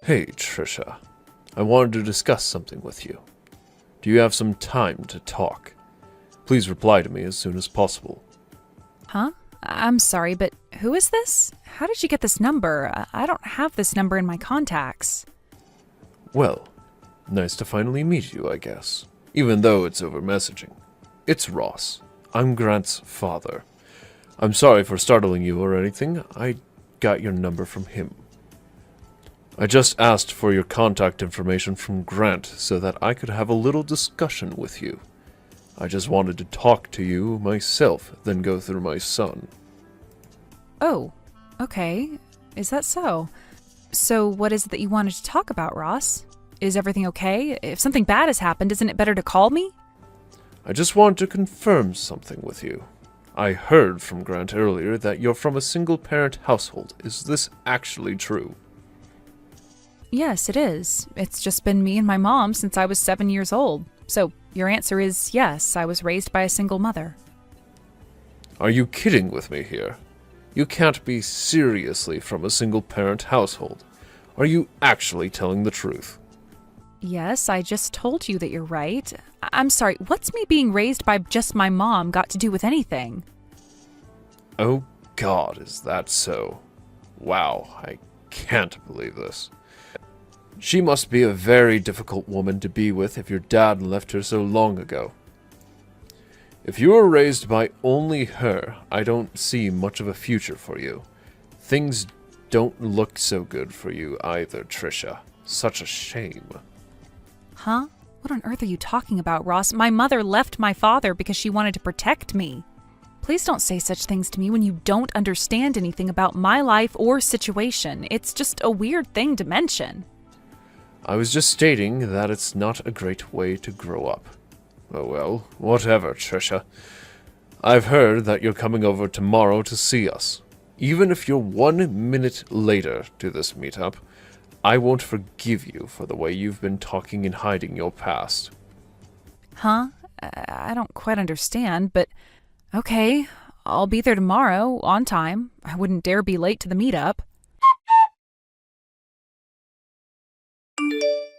Hey, Trisha. I wanted to discuss something with you. Do you have some time to talk? Please reply to me as soon as possible. Huh? I'm sorry, but who is this? How did you get this number? I don't have this number in my contacts. Well, nice to finally meet you, I guess. Even though it's over messaging. It's Ross. I'm Grant's father. I'm sorry for startling you or anything. I got your number from him. I just asked for your contact information from Grant so that I could have a little discussion with you. I just wanted to talk to you myself, then go through my son. Oh, okay. Is that so? So what is it that you wanted to talk about, Ross? Is everything okay? If something bad has happened, isn't it better to call me? I just wanted to confirm something with you. I heard from Grant earlier that you're from a single-parent household. Is this actually true? Yes, it is. It's just been me and my mom since I was 7 years old. So your answer is yes, I was raised by a single mother. Are you kidding with me here? You can't be seriously from a single-parent household. Are you actually telling the truth? Yes, I just told you that you're right. I'm sorry, what's me being raised by just my mom got to do with anything? Oh God, is that so? Wow, I can't believe this. She must be a very difficult woman to be with if your dad left her so long ago. If you were raised by only her, I don't see much of a future for you. Things don't look so good for you either, Trisha. Such a shame. Huh? What on earth are you talking about, Ross? My mother left my father because she wanted to protect me. Please don't say such things to me when you don't understand anything about my life or situation. It's just a weird thing to mention. I was just stating that it's not a great way to grow up. Oh well, whatever, Trisha. I've heard that you're coming over tomorrow to see us. Even if you're 1 minute later to this meetup, I won't forgive you for the way you've been talking and hiding your past. Huh? I don't quite understand, but okay. I'll be there tomorrow, on time. I wouldn't dare be late to the meetup.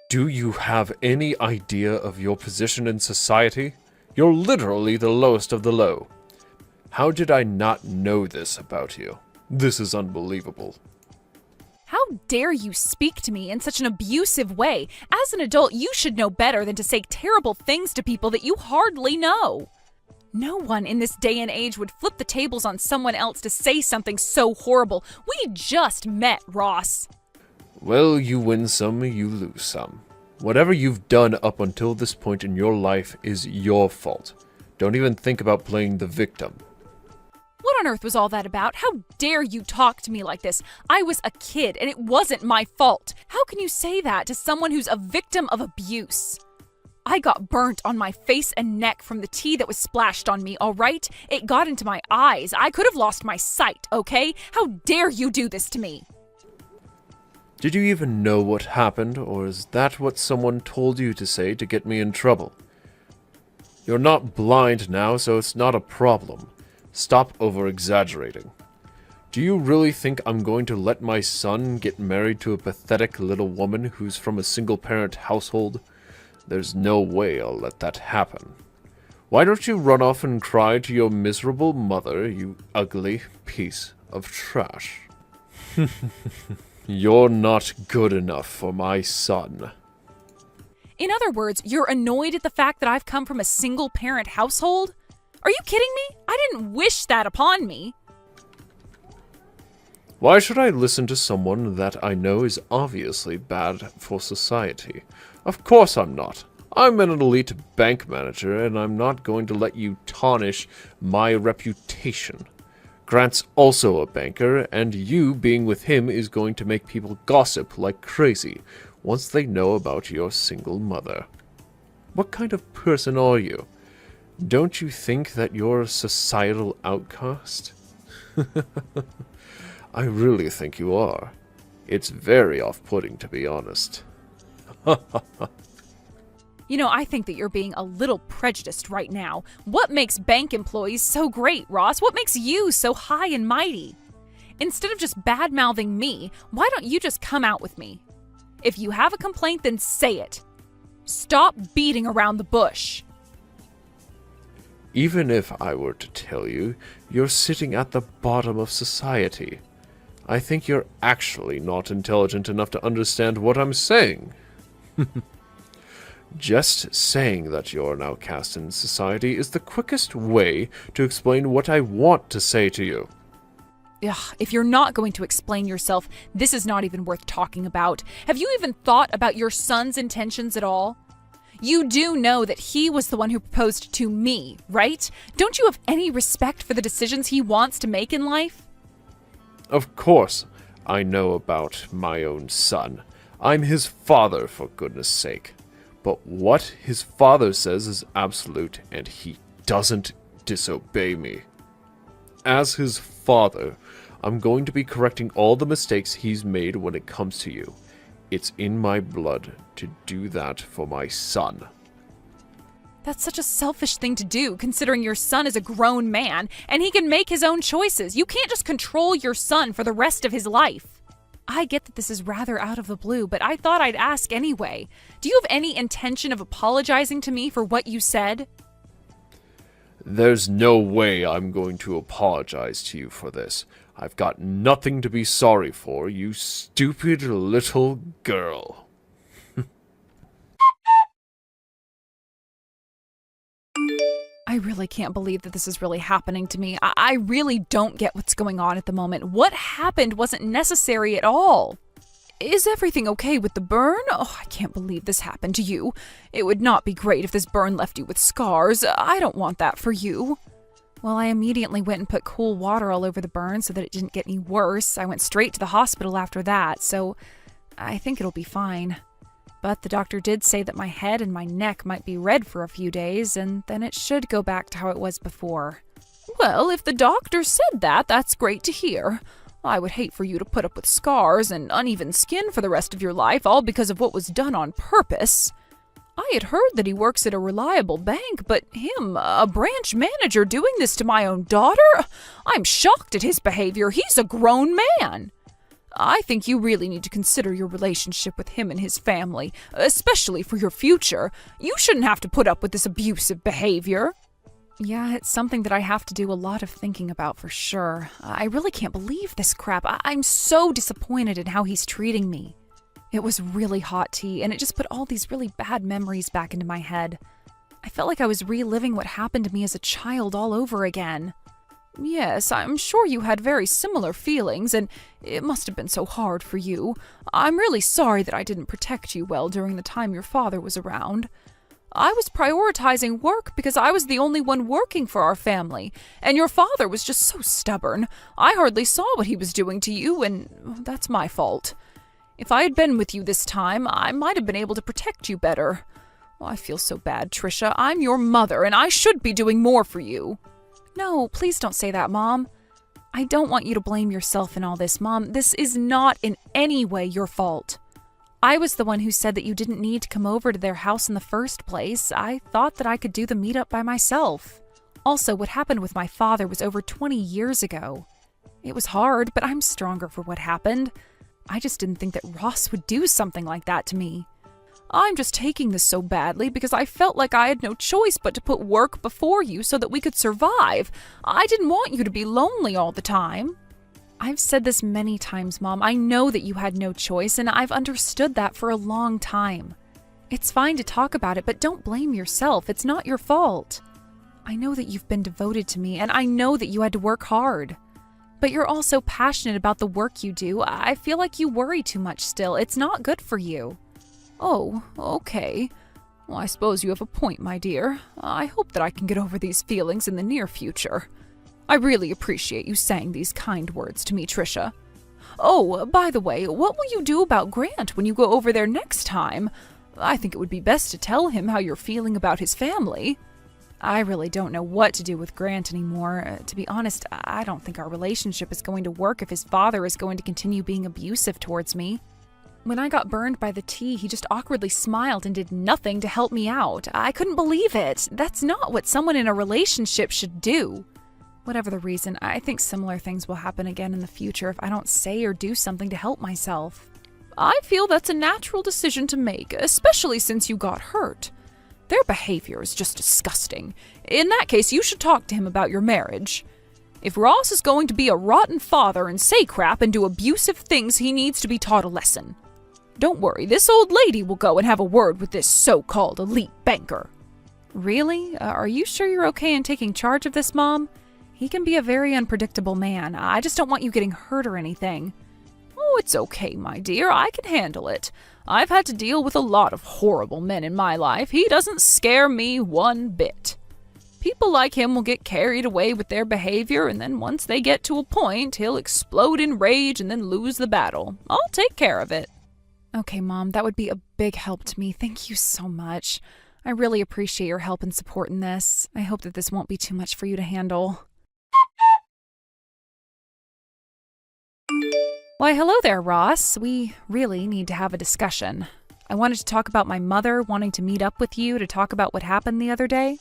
Do you have any idea of your position in society? You're literally the lowest of the low. How did I not know this about you? This is unbelievable. How dare you speak to me in such an abusive way? As an adult, you should know better than to say terrible things to people that you hardly know. No one in this day and age would flip the tables on someone else to say something so horrible. We just met, Ross. Well, you win some, you lose some. Whatever you've done up until this point in your life is your fault. Don't even think about playing the victim. What on earth was all that about? How dare you talk to me like this? I was a kid, and it wasn't my fault. How can you say that to someone who's a victim of abuse? I got burnt on my face and neck from the tea that was splashed on me, all right? It got into my eyes. I could have lost my sight, okay? How dare you do this to me? Did you even know what happened, or is that what someone told you to say to get me in trouble? You're not blind now, so it's not a problem. Stop over-exaggerating. Do you really think I'm going to let my son get married to a pathetic little woman who's from a single-parent household? There's no way I'll let that happen. Why don't you run off and cry to your miserable mother, you ugly piece of trash? You're not good enough for my son. In other words, you're annoyed at the fact that I've come from a single-parent household? Are you kidding me? I didn't wish that upon me. Why should I listen to someone that I know is obviously bad for society? Of course I'm not. I'm an elite bank manager, and I'm not going to let you tarnish my reputation. Grant's also a banker, and you being with him is going to make people gossip like crazy once they know about your single mother. What kind of person are you? Don't you think that you're a societal outcast? I really think you are. It's very off-putting, to be honest. You know, I think that you're being a little prejudiced right now. What makes bank employees so great, Ross? What makes you so high and mighty? Instead of just bad-mouthing me, why don't you just come out with me? If you have a complaint, then say it. Stop beating around the bush. Even if I were to tell you, you're sitting at the bottom of society. I think you're actually not intelligent enough to understand what I'm saying. Just saying that you're an outcast in society is the quickest way to explain what I want to say to you. Ugh, if you're not going to explain yourself, this is not even worth talking about. Have you even thought about your son's intentions at all? You do know that he was the one who proposed to me, right? Don't you have any respect for the decisions he wants to make in life? Of course, I know about my own son. I'm his father, for goodness sake. But what his father says is absolute, and he doesn't disobey me. As his father, I'm going to be correcting all the mistakes he's made when it comes to you. It's in my blood to do that for my son. That's such a selfish thing to do, considering your son is a grown man, and he can make his own choices. You can't just control your son for the rest of his life. I get that this is rather out of the blue, but I thought I'd ask anyway. Do you have any intention of apologizing to me for what you said? There's no way I'm going to apologize to you for this. I've got nothing to be sorry for, you stupid little girl. I really can't believe that this is really happening to me. I really don't get what's going on at the moment. What happened wasn't necessary at all. Is everything okay with the burn? Oh, I can't believe this happened to you. It would not be great if this burn left you with scars. I don't want that for you. Well, I immediately went and put cool water all over the burn so that it didn't get any worse. I went straight to the hospital after that, so I think it'll be fine. But the doctor did say that my head and my neck might be red for a few days, and then it should go back to how it was before. Well, if the doctor said that, that's great to hear. I would hate for you to put up with scars and uneven skin for the rest of your life, all because of what was done on purpose. I had heard that he works at a reliable bank, but him, a branch manager, doing this to my own daughter? I'm shocked at his behavior. He's a grown man. I think you really need to consider your relationship with him and his family, especially for your future. You shouldn't have to put up with this abusive behavior. Yeah, it's something that I have to do a lot of thinking about for sure. I really can't believe this crap. I'm so disappointed in how he's treating me. It was really hot tea, and it just put all these really bad memories back into my head. I felt like I was reliving what happened to me as a child all over again. Yes, I'm sure you had very similar feelings, and it must have been so hard for you. I'm really sorry that I didn't protect you well during the time your father was around. I was prioritizing work because I was the only one working for our family, and your father was just so stubborn. I hardly saw what he was doing to you, and that's my fault. If I had been with you this time, I might have been able to protect you better. Oh, I feel so bad, Trisha. I'm your mother, and I should be doing more for you. No, please don't say that, Mom. I don't want you to blame yourself in all this, Mom. This is not in any way your fault. I was the one who said that you didn't need to come over to their house in the first place. I thought that I could do the meetup by myself. Also, what happened with my father was over 20 years ago. It was hard, but I'm stronger for what happened. I just didn't think that Ross would do something like that to me. I'm just taking this so badly because I felt like I had no choice but to put work before you so that we could survive. I didn't want you to be lonely all the time. I've said this many times, Mom. I know that you had no choice, and I've understood that for a long time. It's fine to talk about it, but don't blame yourself. It's not your fault. I know that you've been devoted to me, and I know that you had to work hard. But you're also passionate about the work you do. I feel like you worry too much still. It's not good for you. Oh, okay. Well, I suppose you have a point, my dear. I hope that I can get over these feelings in the near future. I really appreciate you saying these kind words to me, Trisha. Oh, by the way, what will you do about Grant when you go over there next time? I think it would be best to tell him how you're feeling about his family. I really don't know what to do with Grant anymore. To be honest, I don't think our relationship is going to work if his father is going to continue being abusive towards me. When I got burned by the tea, he just awkwardly smiled and did nothing to help me out. I couldn't believe it. That's not what someone in a relationship should do. Whatever the reason, I think similar things will happen again in the future if I don't say or do something to help myself. I feel that's a natural decision to make, especially since you got hurt. Their behavior is just disgusting. In that case, you should talk to him about your marriage. If Ross is going to be a rotten father and say crap and do abusive things, he needs to be taught a lesson. Don't worry, this old lady will go and have a word with this so-called elite banker. Really? Are you sure you're okay in taking charge of this, Mom? He can be a very unpredictable man. I just don't want you getting hurt or anything. Oh, it's okay, my dear. I can handle it. I've had to deal with a lot of horrible men in my life. He doesn't scare me one bit. People like him will get carried away with their behavior, and then once they get to a point, he'll explode in rage and then lose the battle. I'll take care of it. Okay, Mom, that would be a big help to me. Thank you so much. I really appreciate your help and support in this. I hope that this won't be too much for you to handle. Why, hello there, Ross. We really need to have a discussion. I wanted to talk about my mother wanting to meet up with you to talk about what happened the other day.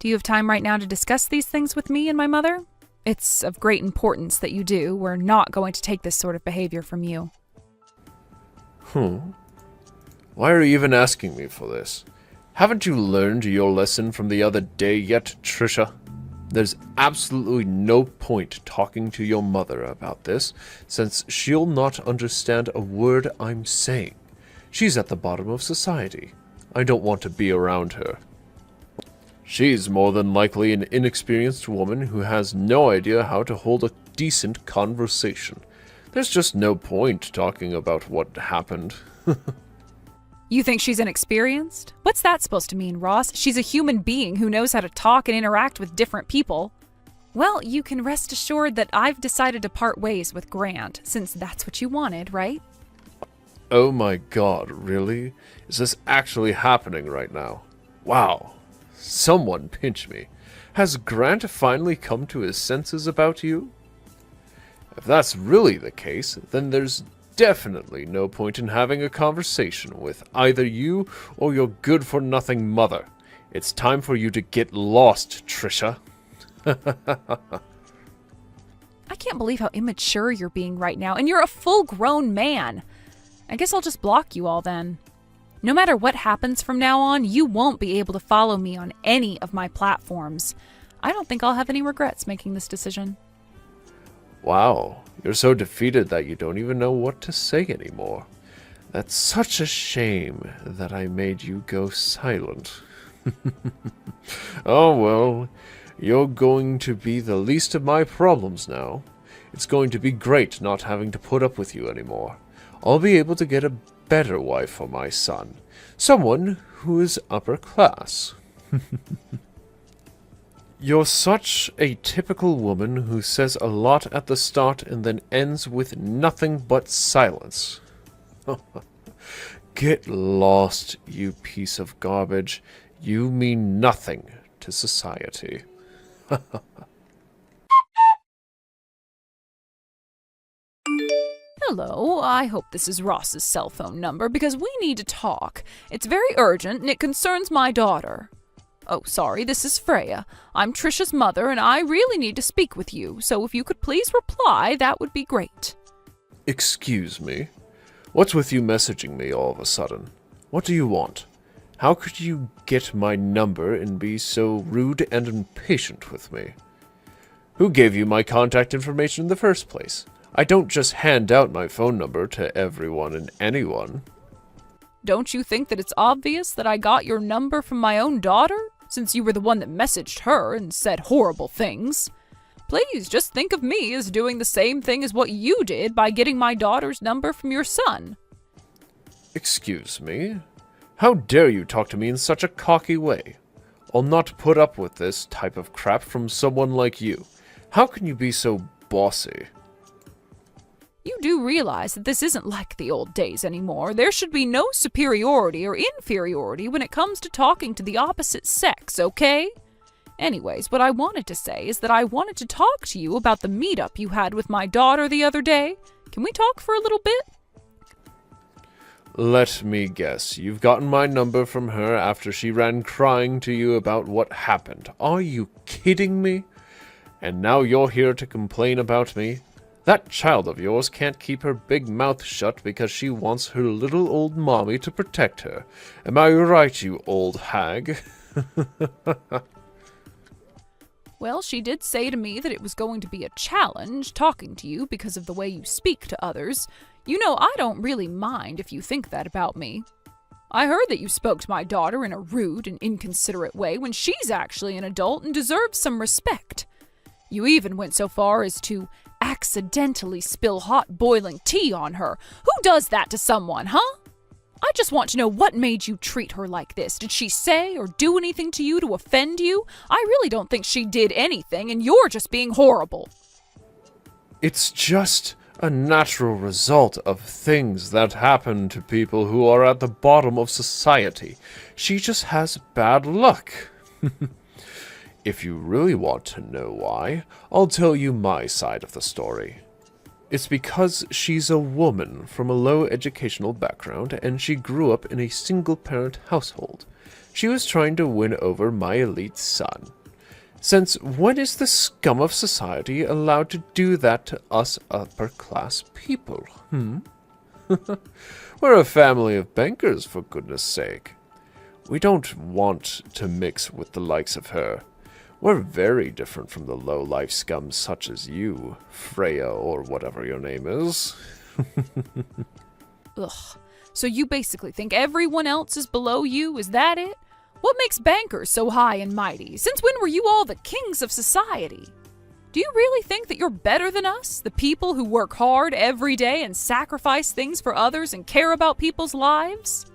Do you have time right now to discuss these things with me and my mother? It's of great importance that you do. We're not going to take this sort of behavior from you. Why are you even asking me for this? Haven't you learned your lesson from the other day yet, Trisha? There's absolutely no point talking to your mother about this, since she'll not understand a word I'm saying. She's at the bottom of society. I don't want to be around her. She's more than likely an inexperienced woman who has no idea how to hold a decent conversation. There's just no point talking about what happened. You think she's inexperienced? What's that supposed to mean, Ross? She's a human being who knows how to talk and interact with different people. Well, you can rest assured that I've decided to part ways with Grant, since that's what you wanted, right? Oh my god, really? Is this actually happening right now? Wow. Someone pinch me. Has Grant finally come to his senses about you? If that's really the case, then there's definitely no point in having a conversation with either you or your good-for-nothing mother. It's time for you to get lost, Trisha. I can't believe how immature you're being right now, and you're a full-grown man. I guess I'll just block you all then. No matter what happens from now on, you won't be able to follow me on any of my platforms. I don't think I'll have any regrets making this decision. Wow, you're so defeated that you don't even know what to say anymore. That's such a shame that I made you go silent. Oh well, you're going to be the least of my problems now. It's going to be great not having to put up with you anymore. I'll be able to get a better wife for my son. Someone who is upper class. You're such a typical woman who says a lot at the start and then ends with nothing but silence. Get lost, you piece of garbage. You mean nothing to society. Hello, I hope this is Ross's cell phone number because we need to talk. It's very urgent and it concerns my daughter. Oh, sorry, this is Freya. I'm Trisha's mother and I really need to speak with you, so if you could please reply, that would be great. Excuse me? What's with you messaging me all of a sudden? What do you want? How could you get my number and be so rude and impatient with me? Who gave you my contact information in the first place? I don't just hand out my phone number to everyone and anyone. Don't you think that it's obvious that I got your number from my own daughter, since you were the one that messaged her and said horrible things? Please just think of me as doing the same thing as what you did by getting my daughter's number from your son. Excuse me? How dare you talk to me in such a cocky way? I'll not put up with this type of crap from someone like you. How can you be so bossy? You do realize that this isn't like the old days anymore. There should be no superiority or inferiority when it comes to talking to the opposite sex, okay? Anyways, what I wanted to say is that I wanted to talk to you about the meetup you had with my daughter the other day. Can we talk for a little bit? Let me guess. You've gotten my number from her after she ran crying to you about what happened. Are you kidding me? And now you're here to complain about me? That child of yours can't keep her big mouth shut because she wants her little old mommy to protect her. Am I right, you old hag? Well, she did say to me that it was going to be a challenge talking to you because of the way you speak to others. You know, I don't really mind if you think that about me. I heard that you spoke to my daughter in a rude and inconsiderate way when she's actually an adult and deserves some respect. You even went so far as to accidentally spill hot boiling tea on her. Who does that to someone, huh? I just want to know what made you treat her like this. Did she say or do anything to you to offend you? I really don't think she did anything, and you're just being horrible. It's just a natural result of things that happen to people who are at the bottom of society. She just has bad luck. If you really want to know why, I'll tell you my side of the story. It's because she's a woman from a low educational background and she grew up in a single-parent household. She was trying to win over my elite son. Since when is the scum of society allowed to do that to us upper-class people, We're a family of bankers, for goodness sake. We don't want to mix with the likes of her. We're very different from the low-life scum such as you, Freya, or whatever your name is. Ugh. So you basically think everyone else is below you? Is that it? What makes bankers so high and mighty? Since when were you all the kings of society? Do you really think that you're better than us, the people who work hard every day and sacrifice things for others and care about people's lives?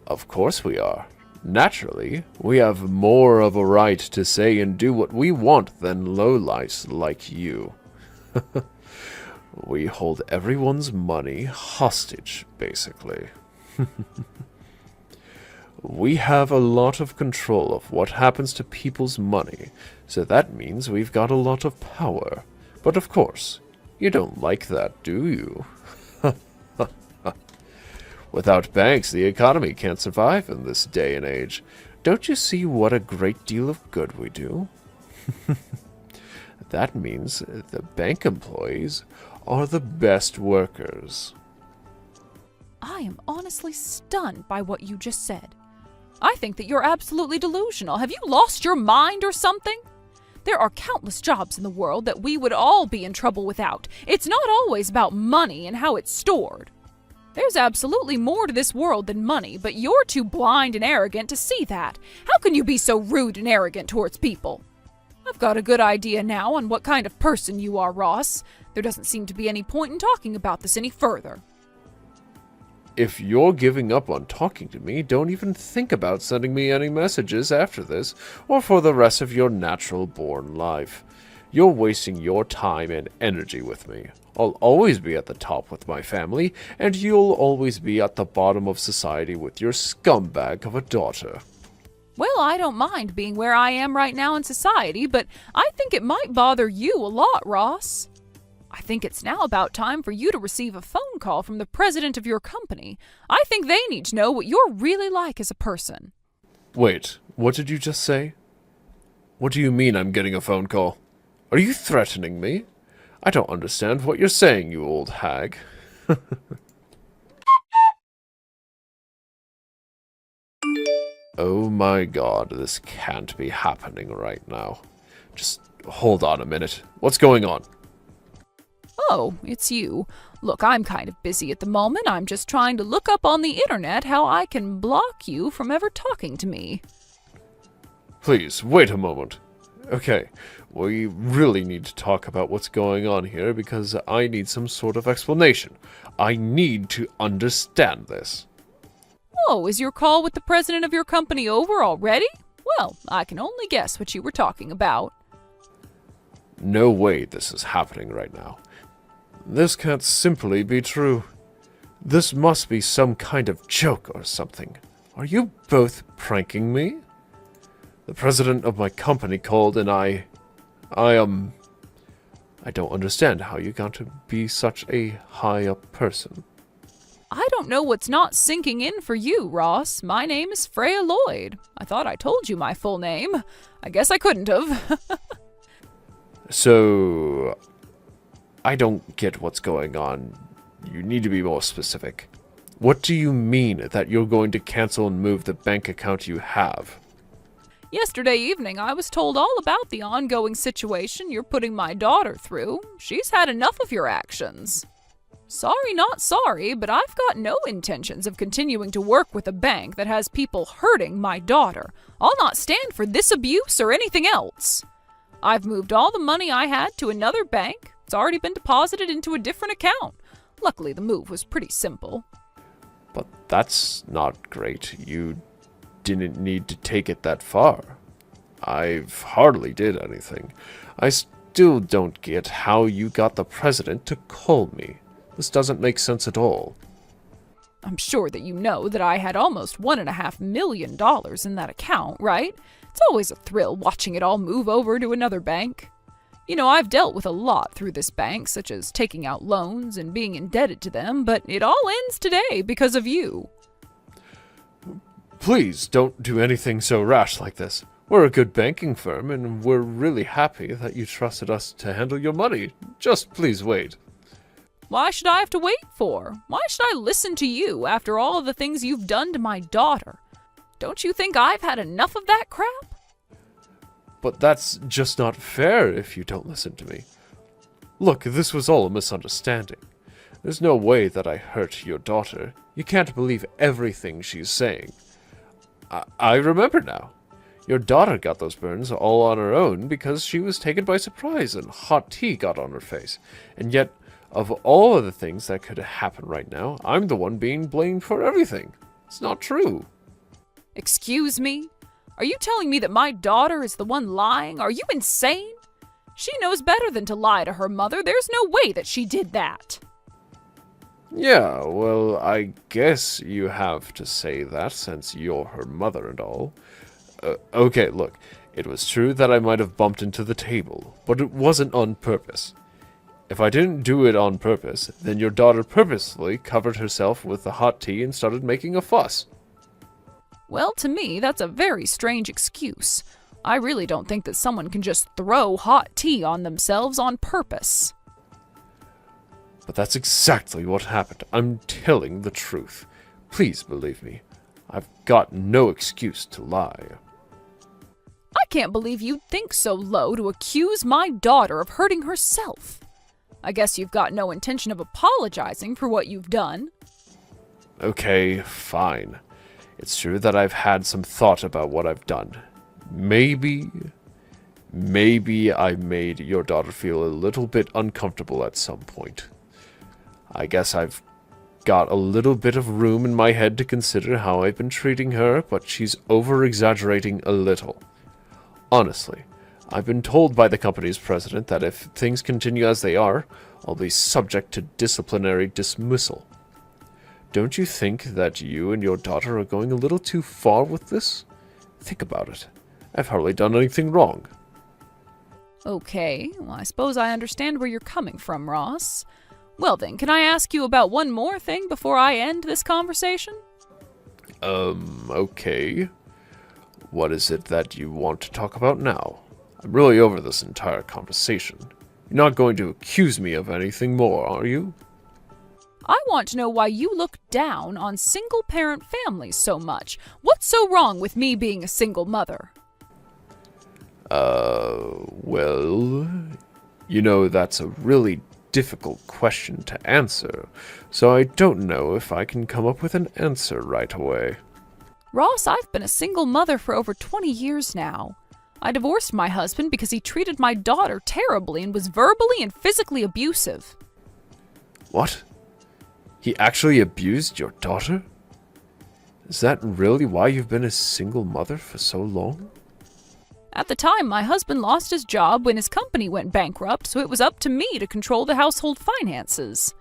Of course we are. Naturally, we have more of a right to say and do what we want than lowlifes like you. We hold everyone's money hostage, basically. We have a lot of control of what happens to people's money, so that means we've got a lot of power. But of course, you don't like that, do you? Without banks, the economy can't survive in this day and age. Don't you see what a great deal of good we do? That means the bank employees are the best workers. I am honestly stunned by what you just said. I think that you're absolutely delusional. Have you lost your mind or something? There are countless jobs in the world that we would all be in trouble without. It's not always about money and how it's stored. There's absolutely more to this world than money, but you're too blind and arrogant to see that. How can you be so rude and arrogant towards people? I've got a good idea now on what kind of person you are, Ross. There doesn't seem to be any point in talking about this any further. If you're giving up on talking to me, don't even think about sending me any messages after this, or for the rest of your natural-born life. You're wasting your time and energy with me. I'll always be at the top with my family, and you'll always be at the bottom of society with your scumbag of a daughter. Well, I don't mind being where I am right now in society, but I think it might bother you a lot, Ross. I think it's now about time for you to receive a phone call from the president of your company. I think they need to know what you're really like as a person. Wait, what did you just say? What do you mean I'm getting a phone call? Are you threatening me? I don't understand what you're saying, you old hag. Oh my god, this can't be happening right now. Just hold on a minute. What's going on? Oh, it's you. Look, I'm kind of busy at the moment. I'm just trying to look up on the internet how I can block you from ever talking to me. Please, wait a moment. Okay, we really need to talk about what's going on here because I need some sort of explanation. I need to understand this. Oh, is your call with the president of your company over already? Well, I can only guess what you were talking about. No way this is happening right now. This can't simply be true. This must be some kind of joke or something. Are you both pranking me? The president of my company called and I don't understand how you got to be such a high-up person. I don't know what's not sinking in for you, Ross. My name is Freya Lloyd. I thought I told you my full name. I guess I couldn't have. So, I don't get what's going on. You need to be more specific. What do you mean that you're going to cancel and move the bank account you have? Yesterday evening, I was told all about the ongoing situation you're putting my daughter through. She's had enough of your actions. Sorry, not sorry, but I've got no intentions of continuing to work with a bank that has people hurting my daughter. I'll not stand for this abuse or anything else. I've moved all the money I had to another bank. It's already been deposited into a different account. Luckily, the move was pretty simple. But that's not great. You didn't need to take it that far. I hardly did anything. I still don't get how you got the president to call me. This doesn't make sense at all. I'm sure that you know that I had almost $1.5 million in that account, right? It's always a thrill watching it all move over to another bank. You know, I've dealt with a lot through this bank, such as taking out loans and being indebted to them, but it all ends today because of you. Please don't do anything so rash like this. We're a good banking firm, and we're really happy that you trusted us to handle your money. Just please wait. Why should I have to wait for? Why should I listen to you after all of the things you've done to my daughter? Don't you think I've had enough of that crap? But that's just not fair if you don't listen to me. Look, this was all a misunderstanding. There's no way that I hurt your daughter. You can't believe everything she's saying. I remember now. Your daughter got those burns all on her own because she was taken by surprise and hot tea got on her face. And yet, of all of the things that could happen right now, I'm the one being blamed for everything. It's not true. Excuse me? Are you telling me that my daughter is the one lying? Are you insane? She knows better than to lie to her mother. There's no way that she did that. Yeah, well, I guess you have to say that since you're her mother and all. Okay, look, it was true that I might have bumped into the table, but it wasn't on purpose. If I didn't do it on purpose, then your daughter purposely covered herself with the hot tea and started making a fuss. Well, to me, that's a very strange excuse. I really don't think that someone can just throw hot tea on themselves on purpose. But that's exactly what happened. I'm telling the truth. Please believe me. I've got no excuse to lie. I can't believe you'd think so low to accuse my daughter of hurting herself. I guess you've got no intention of apologizing for what you've done. Okay, fine. It's true that I've had some thought about what I've done. Maybe I made your daughter feel a little bit uncomfortable at some point. I guess I've got a little bit of room in my head to consider how I've been treating her, but she's over-exaggerating a little. Honestly, I've been told by the company's president that if things continue as they are, I'll be subject to disciplinary dismissal. Don't you think that you and your daughter are going a little too far with this? Think about it. I've hardly done anything wrong. Okay, well, I suppose I understand where you're coming from, Ross. Well then, can I ask you about one more thing before I end this conversation? Okay. What is it that you want to talk about now? I'm really over this entire conversation. You're not going to accuse me of anything more, are you? I want to know why you look down on single-parent families so much. What's so wrong with me being a single mother? Well, you know, that's a really difficult question to answer, so I don't know if I can come up with an answer right away. Ross, I've been a single mother for over 20 years now. I divorced my husband because he treated my daughter terribly and was verbally and physically abusive. What? He actually abused your daughter? Is that really why you've been a single mother for so long? At the time, my husband lost his job when his company went bankrupt, so it was up to me to control the household finances.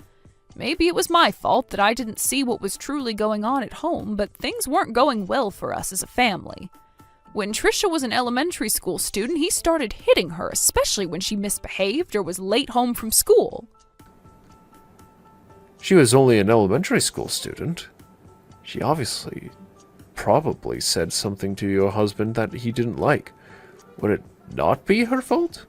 Maybe it was my fault that I didn't see what was truly going on at home, but things weren't going well for us as a family. When Trisha was an elementary school student, he started hitting her, especially when she misbehaved or was late home from school. She was only an elementary school student. She probably said something to your husband that he didn't like. Would it not be her fault?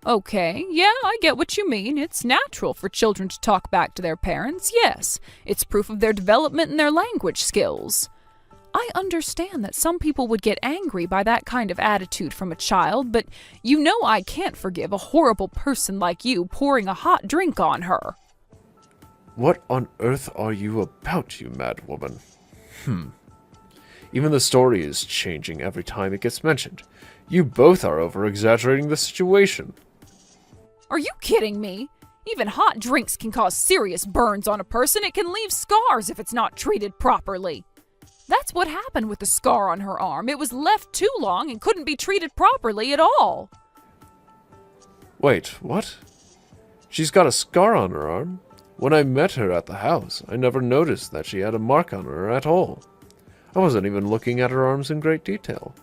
Okay, yeah, I get what you mean. It's natural for children to talk back to their parents, yes. It's proof of their development and their language skills. I understand that some people would get angry by that kind of attitude from a child, but you know I can't forgive a horrible person like you pouring a hot drink on her. What on earth are you about, you mad woman? Even the story is changing every time it gets mentioned. You both are over-exaggerating the situation. Are you kidding me? Even hot drinks can cause serious burns on a person. It can leave scars if it's not treated properly. That's what happened with the scar on her arm. It was left too long and couldn't be treated properly at all. Wait, what? She's got a scar on her arm? When I met her at the house, I never noticed that she had a mark on her at all. I wasn't even looking at her arms in great detail.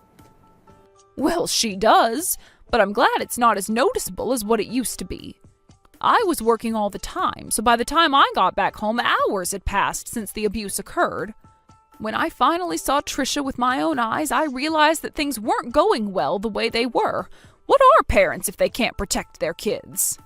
Well, she does, but I'm glad it's not as noticeable as what it used to be. I was working all the time, so by the time I got back home, hours had passed since the abuse occurred. When I finally saw Trisha with my own eyes, I realized that things weren't going well the way they were. What are parents if they can't protect their kids?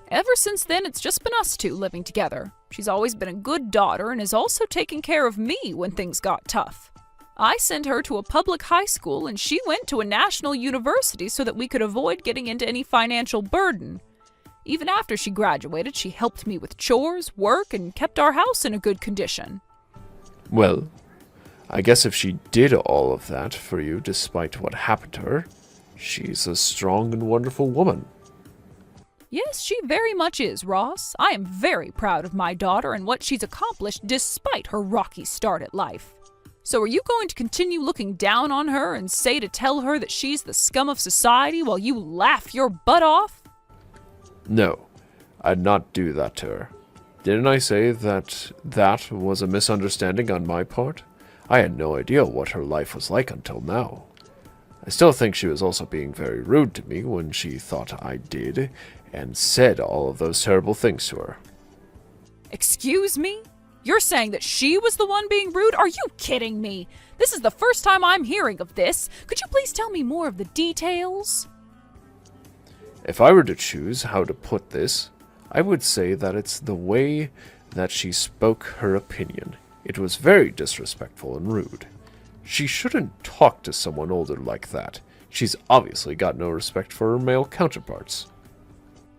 Ever since then, it's just been us two living together. She's always been a good daughter and has also taken care of me when things got tough. I sent her to a public high school and she went to a national university so that we could avoid getting into any financial burden. Even after she graduated, she helped me with chores, work, and kept our house in a good condition. Well, I guess if she did all of that for you despite what happened to her, she's a strong and wonderful woman. Yes, she very much is, Ross. I am very proud of my daughter and what she's accomplished despite her rocky start at life. So are you going to continue looking down on her and say to tell her that she's the scum of society while you laugh your butt off? No, I'd not do that to her. Didn't I say that that was a misunderstanding on my part? I had no idea what her life was like until now. I still think she was also being very rude to me when she thought I did, and said all of those terrible things to her. Excuse me? You're saying that she was the one being rude? Are you kidding me? This is the first time I'm hearing of this. Could you please tell me more of the details? If I were to choose how to put this, I would say that it's the way that she spoke her opinion. It was very disrespectful and rude. She shouldn't talk to someone older like that. She's obviously got no respect for her male counterparts.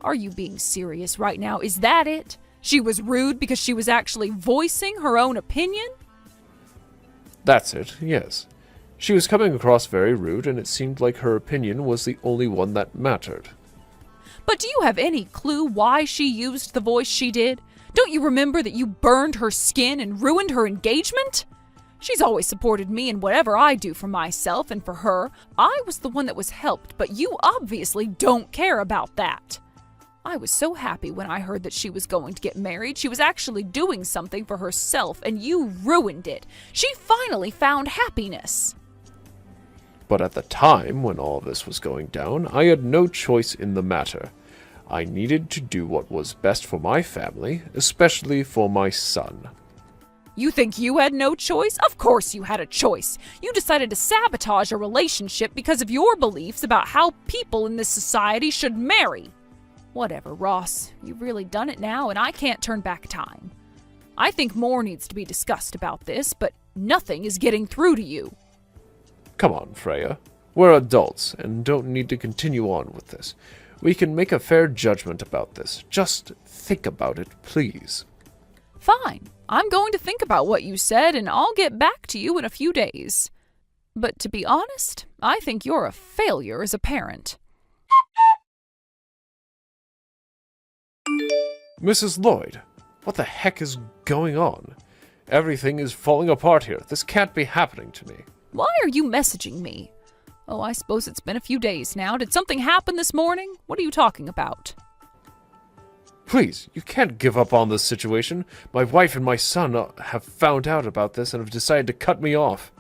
Are you being serious right now? Is that it? She was rude because she was actually voicing her own opinion? That's it, yes. She was coming across very rude, and it seemed like her opinion was the only one that mattered. But do you have any clue why she used the voice she did? Don't you remember that you burned her skin and ruined her engagement? She's always supported me in whatever I do for myself and for her. I was the one that was helped, but you obviously don't care about that. I was so happy when I heard that she was going to get married. She was actually doing something for herself, and you ruined it. She finally found happiness. But at the time when all this was going down, I had no choice in the matter. I needed to do what was best for my family, especially for my son. You think you had no choice? Of course you had a choice. You decided to sabotage a relationship because of your beliefs about how people in this society should marry. Whatever, Ross. You've really done it now, and I can't turn back time. I think more needs to be discussed about this, but nothing is getting through to you. Come on, Freya. We're adults and don't need to continue on with this. We can make a fair judgment about this. Just think about it, please. Fine. I'm going to think about what you said, and I'll get back to you in a few days. But to be honest, I think you're a failure as a parent. Mrs. Lloyd, what the heck is going on? Everything is falling apart here. This can't be happening to me. Why are you messaging me? Oh, I suppose it's been a few days now. Did something happen this morning? What are you talking about? Please, you can't give up on this situation. My wife and my son have found out about this and have decided to cut me off.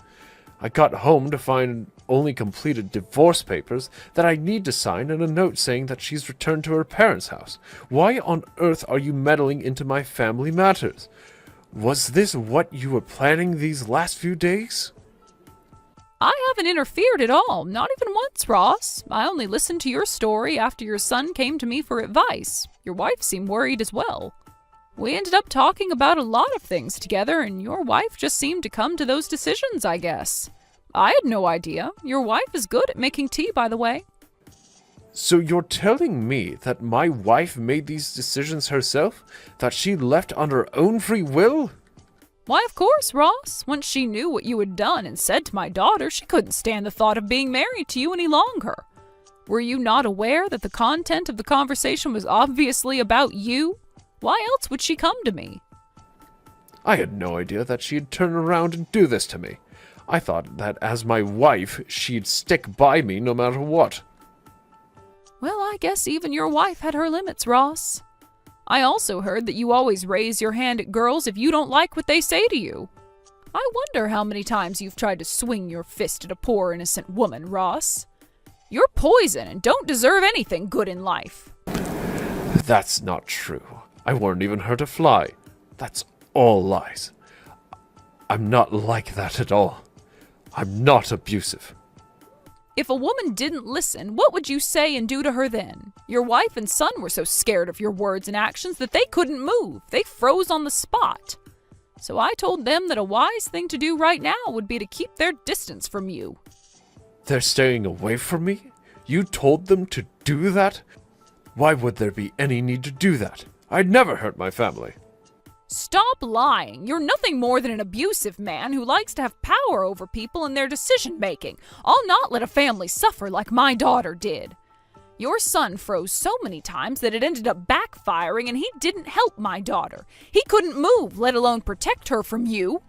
I got home to find only completed divorce papers that I need to sign and a note saying that she's returned to her parents' house. Why on earth are you meddling into my family matters? Was this what you were planning these last few days? I haven't interfered at all, not even once, Ross. I only listened to your story after your son came to me for advice. Your wife seemed worried as well. We ended up talking about a lot of things together, and your wife just seemed to come to those decisions, I guess. I had no idea. Your wife is good at making tea, by the way. So you're telling me that my wife made these decisions herself? That she left on her own free will? Why, of course, Ross. Once she knew what you had done and said to my daughter, she couldn't stand the thought of being married to you any longer. Were you not aware that the content of the conversation was obviously about you? Why else would she come to me? I had no idea that she'd turn around and do this to me. I thought that as my wife, she'd stick by me no matter what. Well, I guess even your wife had her limits, Ross. I also heard that you always raise your hand at girls if you don't like what they say to you. I wonder how many times you've tried to swing your fist at a poor innocent woman, Ross. You're poison and don't deserve anything good in life. That's not true. I weren't even hurt a fly. That's all lies. I'm not like that at all. I'm not abusive. If a woman didn't listen, what would you say and do to her then? Your wife and son were so scared of your words and actions that they couldn't move. They froze on the spot. So I told them that a wise thing to do right now would be to keep their distance from you. They're staying away from me? You told them to do that? Why would there be any need to do that? I'd never hurt my family. Stop lying. You're nothing more than an abusive man who likes to have power over people and their decision-making. I'll not let a family suffer like my daughter did. Your son froze so many times that it ended up backfiring, and he didn't help my daughter. He couldn't move, let alone protect her from you.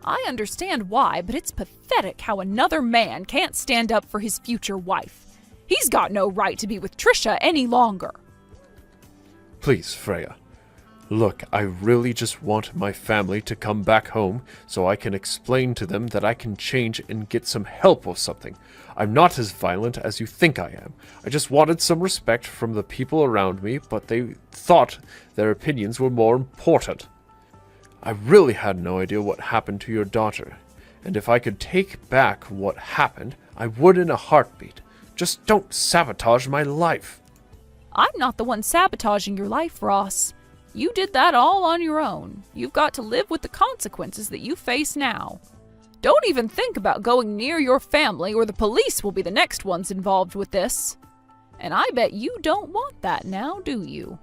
I understand why, but it's pathetic how another man can't stand up for his future wife. He's got no right to be with Trisha any longer. Please, Freya. Look, I really just want my family to come back home so I can explain to them that I can change and get some help with something. I'm not as violent as you think I am. I just wanted some respect from the people around me, but they thought their opinions were more important. I really had no idea what happened to your daughter, and if I could take back what happened, I would in a heartbeat. Just don't sabotage my life. I'm not the one sabotaging your life, Ross. You did that all on your own. You've got to live with the consequences that you face now. Don't even think about going near your family, or the police will be the next ones involved with this. And I bet you don't want that now, do you?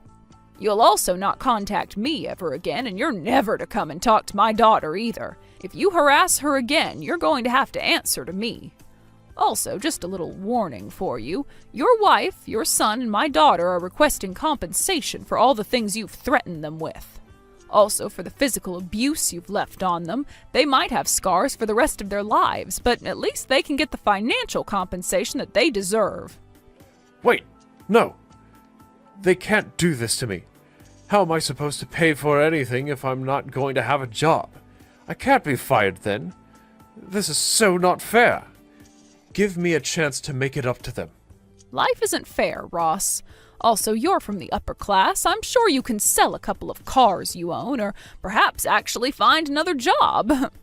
You'll also not contact me ever again, and you're never to come and talk to my daughter either. If you harass her again, you're going to have to answer to me. Also, just a little warning for you. Your wife, your son, and my daughter are requesting compensation for all the things you've threatened them with. Also, for the physical abuse you've left on them. They might have scars for the rest of their lives, but at least they can get the financial compensation that they deserve. Wait, no. They can't do this to me. How am I supposed to pay for anything if I'm not going to have a job? I can't be fired then. This is so not fair. Give me a chance to make it up to them. Life isn't fair, Ross. Also, you're from the upper class. I'm sure you can sell a couple of cars you own, or perhaps actually find another job.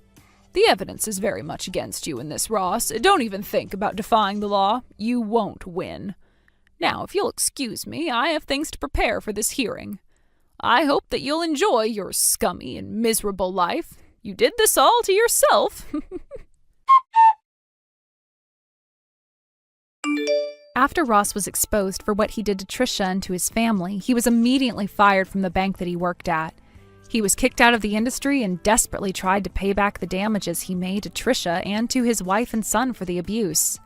The evidence is very much against you in this, Ross. Don't even think about defying the law. You won't win. Now, if you'll excuse me, I have things to prepare for this hearing. I hope that you'll enjoy your scummy and miserable life. You did this all to yourself. After Ross was exposed for what he did to Trisha and to his family, he was immediately fired from the bank that he worked at. He was kicked out of the industry and desperately tried to pay back the damages he made to Trisha and to his wife and son for the abuse.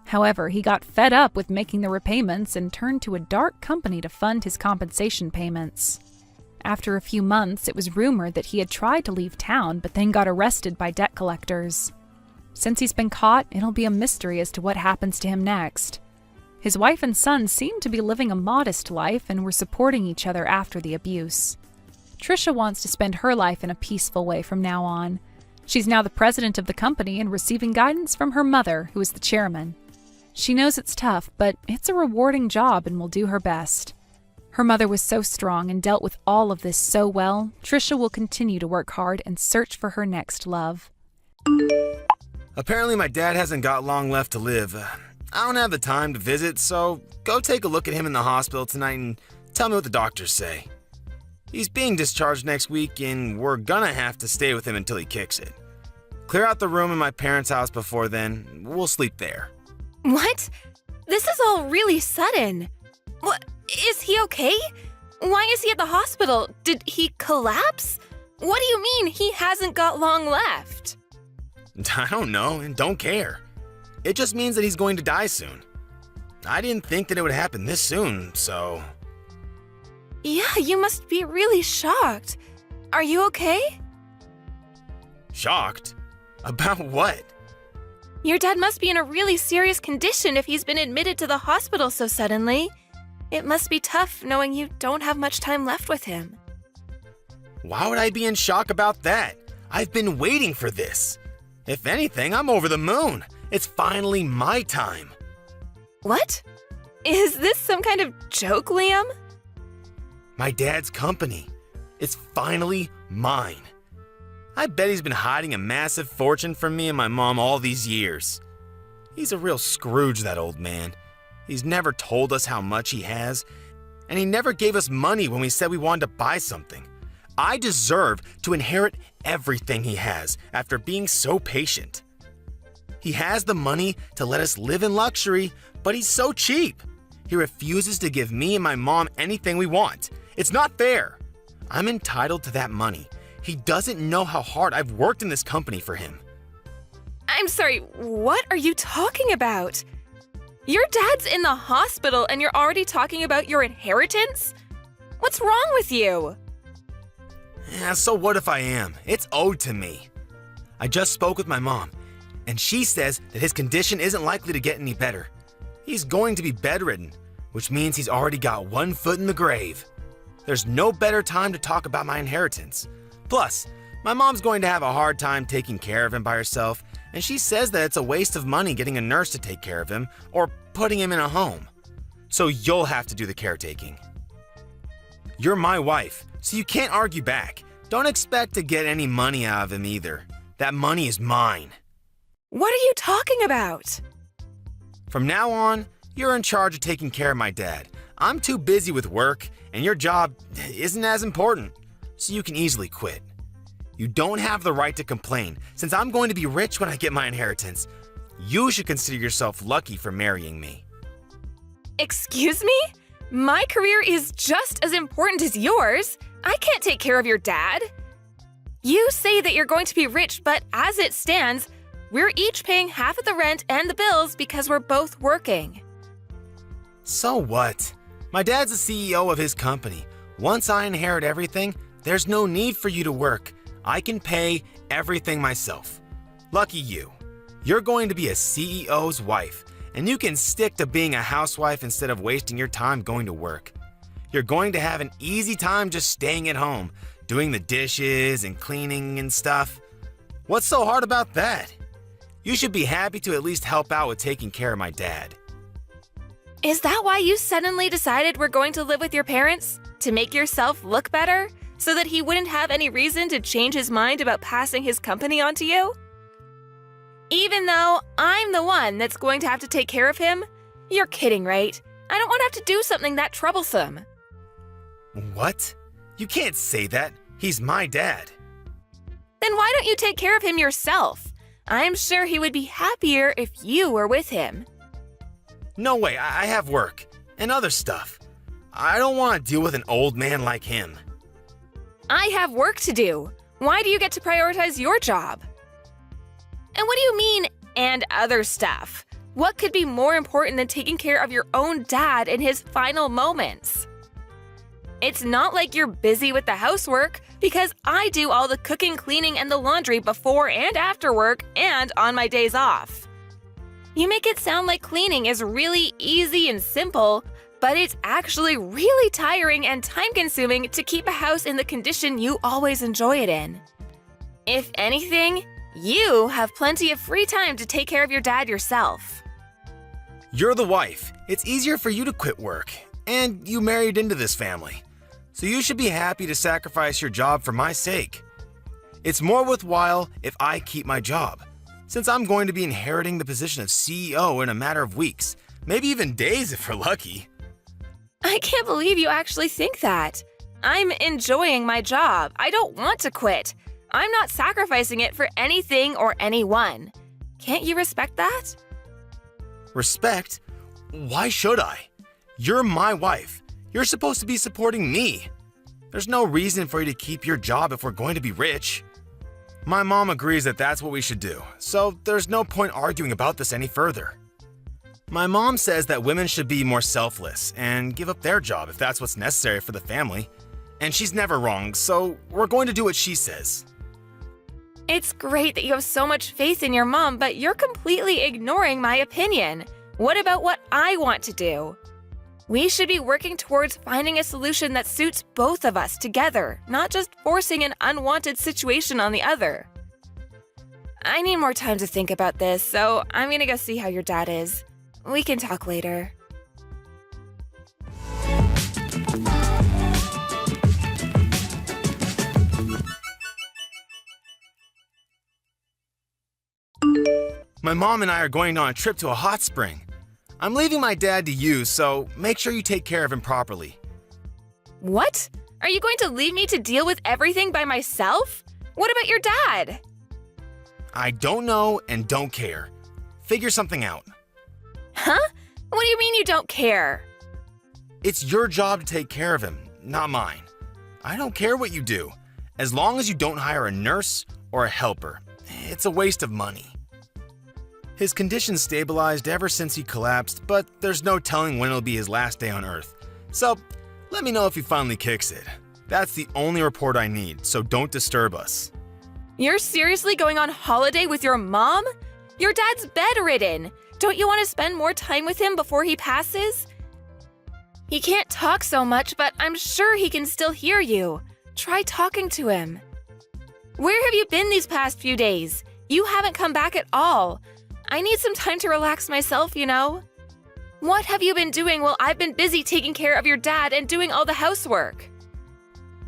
However, he got fed up with making the repayments and turned to a dark company to fund his compensation payments. After a few months, it was rumored that he had tried to leave town but then got arrested by debt collectors. Since he's been caught, it'll be a mystery as to what happens to him next. His wife and son seemed to be living a modest life and were supporting each other after the abuse. Trisha wants to spend her life in a peaceful way from now on. She's now the president of the company and receiving guidance from her mother, who is the chairman. She knows it's tough, but it's a rewarding job and will do her best. Her mother was so strong and dealt with all of this so well, Trisha will continue to work hard and search for her next love. Apparently my dad hasn't got long left to live. I don't have the time to visit, so go take a look at him in the hospital tonight and tell me what the doctors say. He's being discharged next week and we're gonna have to stay with him until he kicks it. Clear out the room in my parents' house before then. We'll sleep there. What? This is all really sudden. What? Is he okay? Why is he at the hospital? Did he collapse? What do you mean he hasn't got long left? I don't know and don't care. It just means that he's going to die soon. I didn't think that it would happen this soon, so... Yeah, you must be really shocked. Are you okay? Shocked? About what? Your dad must be in a really serious condition if he's been admitted to the hospital so suddenly. It must be tough knowing you don't have much time left with him. Why would I be in shock about that? I've been waiting for this. If anything, I'm over the moon. It's finally my time. What? Is this some kind of joke, Liam? My dad's company. It's finally mine. I bet he's been hiding a massive fortune from me and my mom all these years. He's a real Scrooge, that old man. He's never told us how much he has, and he never gave us money when we said we wanted to buy something. I deserve to inherit everything he has after being so patient. He has the money to let us live in luxury, but he's so cheap. He refuses to give me and my mom anything we want. It's not fair. I'm entitled to that money. He doesn't know how hard I've worked in this company for him. I'm sorry, what are you talking about? Your dad's in the hospital and you're already talking about your inheritance? What's wrong with you? Yeah, so what if I am? It's owed to me. I just spoke with my mom, and she says that his condition isn't likely to get any better. He's going to be bedridden, which means he's already got one foot in the grave. There's no better time to talk about my inheritance. Plus, my mom's going to have a hard time taking care of him by herself, and she says that it's a waste of money getting a nurse to take care of him or putting him in a home. So you'll have to do the caretaking. You're my wife, so you can't argue back. Don't expect to get any money out of him either. That money is mine. What are you talking about? From now on, you're in charge of taking care of my dad. I'm too busy with work, and your job isn't as important, so you can easily quit. You don't have the right to complain, since I'm going to be rich when I get my inheritance. You should consider yourself lucky for marrying me. Excuse me? My career is just as important as yours. I can't take care of your dad. You say that you're going to be rich, but as it stands, we're each paying half of the rent and the bills because we're both working. So what? My dad's the CEO of his company. Once I inherit everything, there's no need for you to work. I can pay everything myself. Lucky you. You're going to be a CEO's wife, and you can stick to being a housewife instead of wasting your time going to work. You're going to have an easy time just staying at home, doing the dishes and cleaning and stuff. What's so hard about that? You should be happy to at least help out with taking care of my dad. Is that why you suddenly decided we're going to live with your parents? To make yourself look better? So that he wouldn't have any reason to change his mind about passing his company on to you? Even though I'm the one that's going to have to take care of him? You're kidding, right? I don't want to have to do something that troublesome. What? You can't say that. He's my dad. Then why don't you take care of him yourself? I'm sure he would be happier if you were with him. No way, I have work and other stuff. I don't want to deal with an old man like him. I have work to do. Why do you get to prioritize your job? And what do you mean, and other stuff? What could be more important than taking care of your own dad in his final moments? It's not like you're busy with the housework, because I do all the cooking, cleaning, and the laundry before and after work and on my days off. You make it sound like cleaning is really easy and simple, but it's actually really tiring and time-consuming to keep a house in the condition you always enjoy it in. If anything, you have plenty of free time to take care of your dad yourself. You're the wife. It's easier for you to quit work, and you married into this family. So you should be happy to sacrifice your job for my sake. It's more worthwhile if I keep my job. since I'm going to be inheriting the position of CEO in a matter of weeks, maybe even days if we're lucky. I can't believe you actually think that. I'm enjoying my job. I don't want to quit. I'm not sacrificing it for anything or anyone. Can't you respect that? Respect? Why should I? You're my wife. You're supposed to be supporting me. There's no reason for you to keep your job if we're going to be rich. My mom agrees that that's what we should do, so there's no point arguing about this any further. My mom says that women should be more selfless and give up their job if that's what's necessary for the family. And she's never wrong, so we're going to do what she says. It's great that you have so much faith in your mom, but you're completely ignoring my opinion. What about what I want to do? We should be working towards finding a solution that suits both of us together, not just forcing an unwanted situation on the other. I need more time to think about this, so I'm gonna go see how your dad is. We can talk later. My mom and I are going on a trip to a hot spring. I'm leaving my dad to you, so make sure you take care of him properly. What? Are you going to leave me to deal with everything by myself? What about your dad? I don't know and don't care. Figure something out. Huh? What do you mean you don't care? It's your job to take care of him, not mine. I don't care what you do, as long as you don't hire a nurse or a helper. It's a waste of money. His condition stabilized ever since he collapsed, but there's no telling when it'll be his last day on Earth. So, let me know if he finally kicks it. That's the only report I need, so don't disturb us. You're seriously going on holiday with your mom? Your dad's bedridden. Don't you want to spend more time with him before he passes? He can't talk so much, but I'm sure he can still hear you. Try talking to him. Where have you been these past few days? You haven't come back at all. I need some time to relax myself, you know? What have you been doing while I've been busy taking care of your dad and doing all the housework?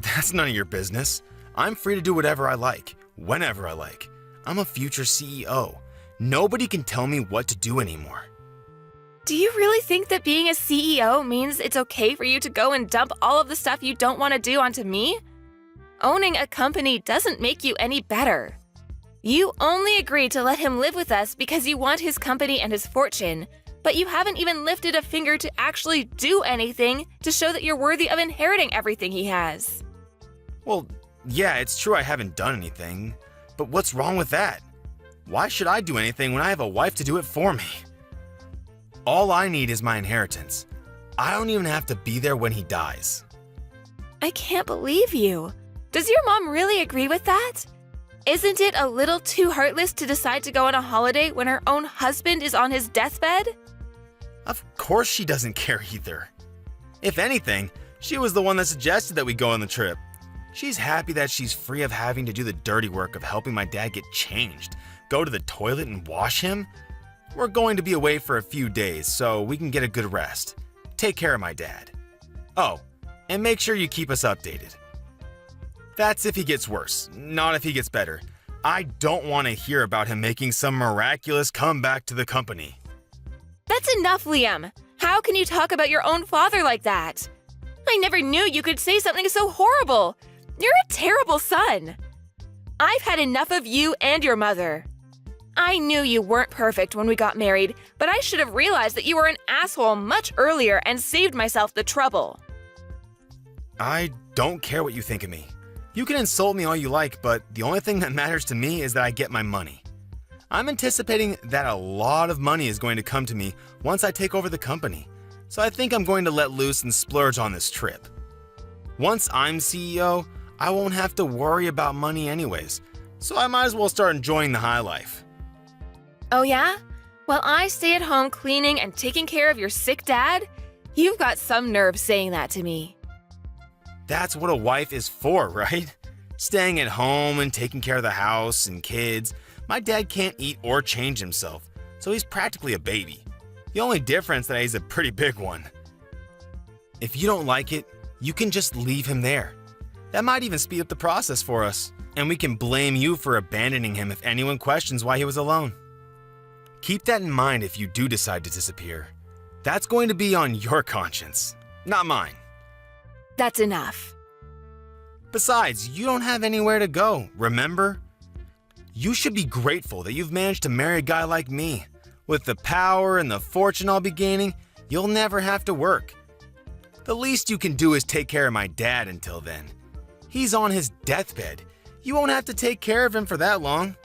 That's none of your business. I'm free to do whatever I like, whenever I like. I'm a future CEO. Nobody can tell me what to do anymore. Do you really think that being a CEO means it's okay for you to go and dump all of the stuff you don't want to do onto me? Owning a company doesn't make you any better. You only agreed to let him live with us because you want his company and his fortune, but you haven't even lifted a finger to actually do anything to show that you're worthy of inheriting everything he has. Well, yeah, it's true I haven't done anything, but what's wrong with that? Why should I do anything when I have a wife to do it for me? All I need is my inheritance. I don't even have to be there when he dies. I can't believe you. Does your mom really agree with that? Isn't it a little too heartless to decide to go on a holiday when her own husband is on his deathbed? Of course she doesn't care either. If anything, she was the one that suggested that we go on the trip. She's happy that she's free of having to do the dirty work of helping my dad get changed, go to the toilet and wash him. We're going to be away for a few days so we can get a good rest. Take care of my dad. Oh, and make sure you keep us updated. That's if he gets worse, not if he gets better. I don't want to hear about him making some miraculous comeback to the company. That's enough, Liam. How can you talk about your own father like that? I never knew you could say something so horrible. You're a terrible son. I've had enough of you and your mother. I knew you weren't perfect when we got married, but I should have realized that you were an asshole much earlier and saved myself the trouble. I don't care what you think of me. You can insult me all you like, but the only thing that matters to me is that I get my money. I'm anticipating that a lot of money is going to come to me once I take over the company, so I think I'm going to let loose and splurge on this trip. Once I'm CEO, I won't have to worry about money anyways, so I might as well start enjoying the high life. Oh yeah? While I stay at home cleaning and taking care of your sick dad? You've got some nerve saying that to me. That's what a wife is for, right? Staying at home and taking care of the house and kids. My dad can't eat or change himself, so he's practically a baby. The only difference is that he's a pretty big one. If you don't like it, you can just leave him there. That might even speed up the process for us, and we can blame you for abandoning him if anyone questions why he was alone. Keep that in mind if you do decide to disappear. That's going to be on your conscience, not mine. That's enough. Besides, you don't have anywhere to go, remember? You should be grateful that you've managed to marry a guy like me. With the power and the fortune I'll be gaining, you'll never have to work. The least you can do is take care of my dad until then. He's on his deathbed. You won't have to take care of him for that long.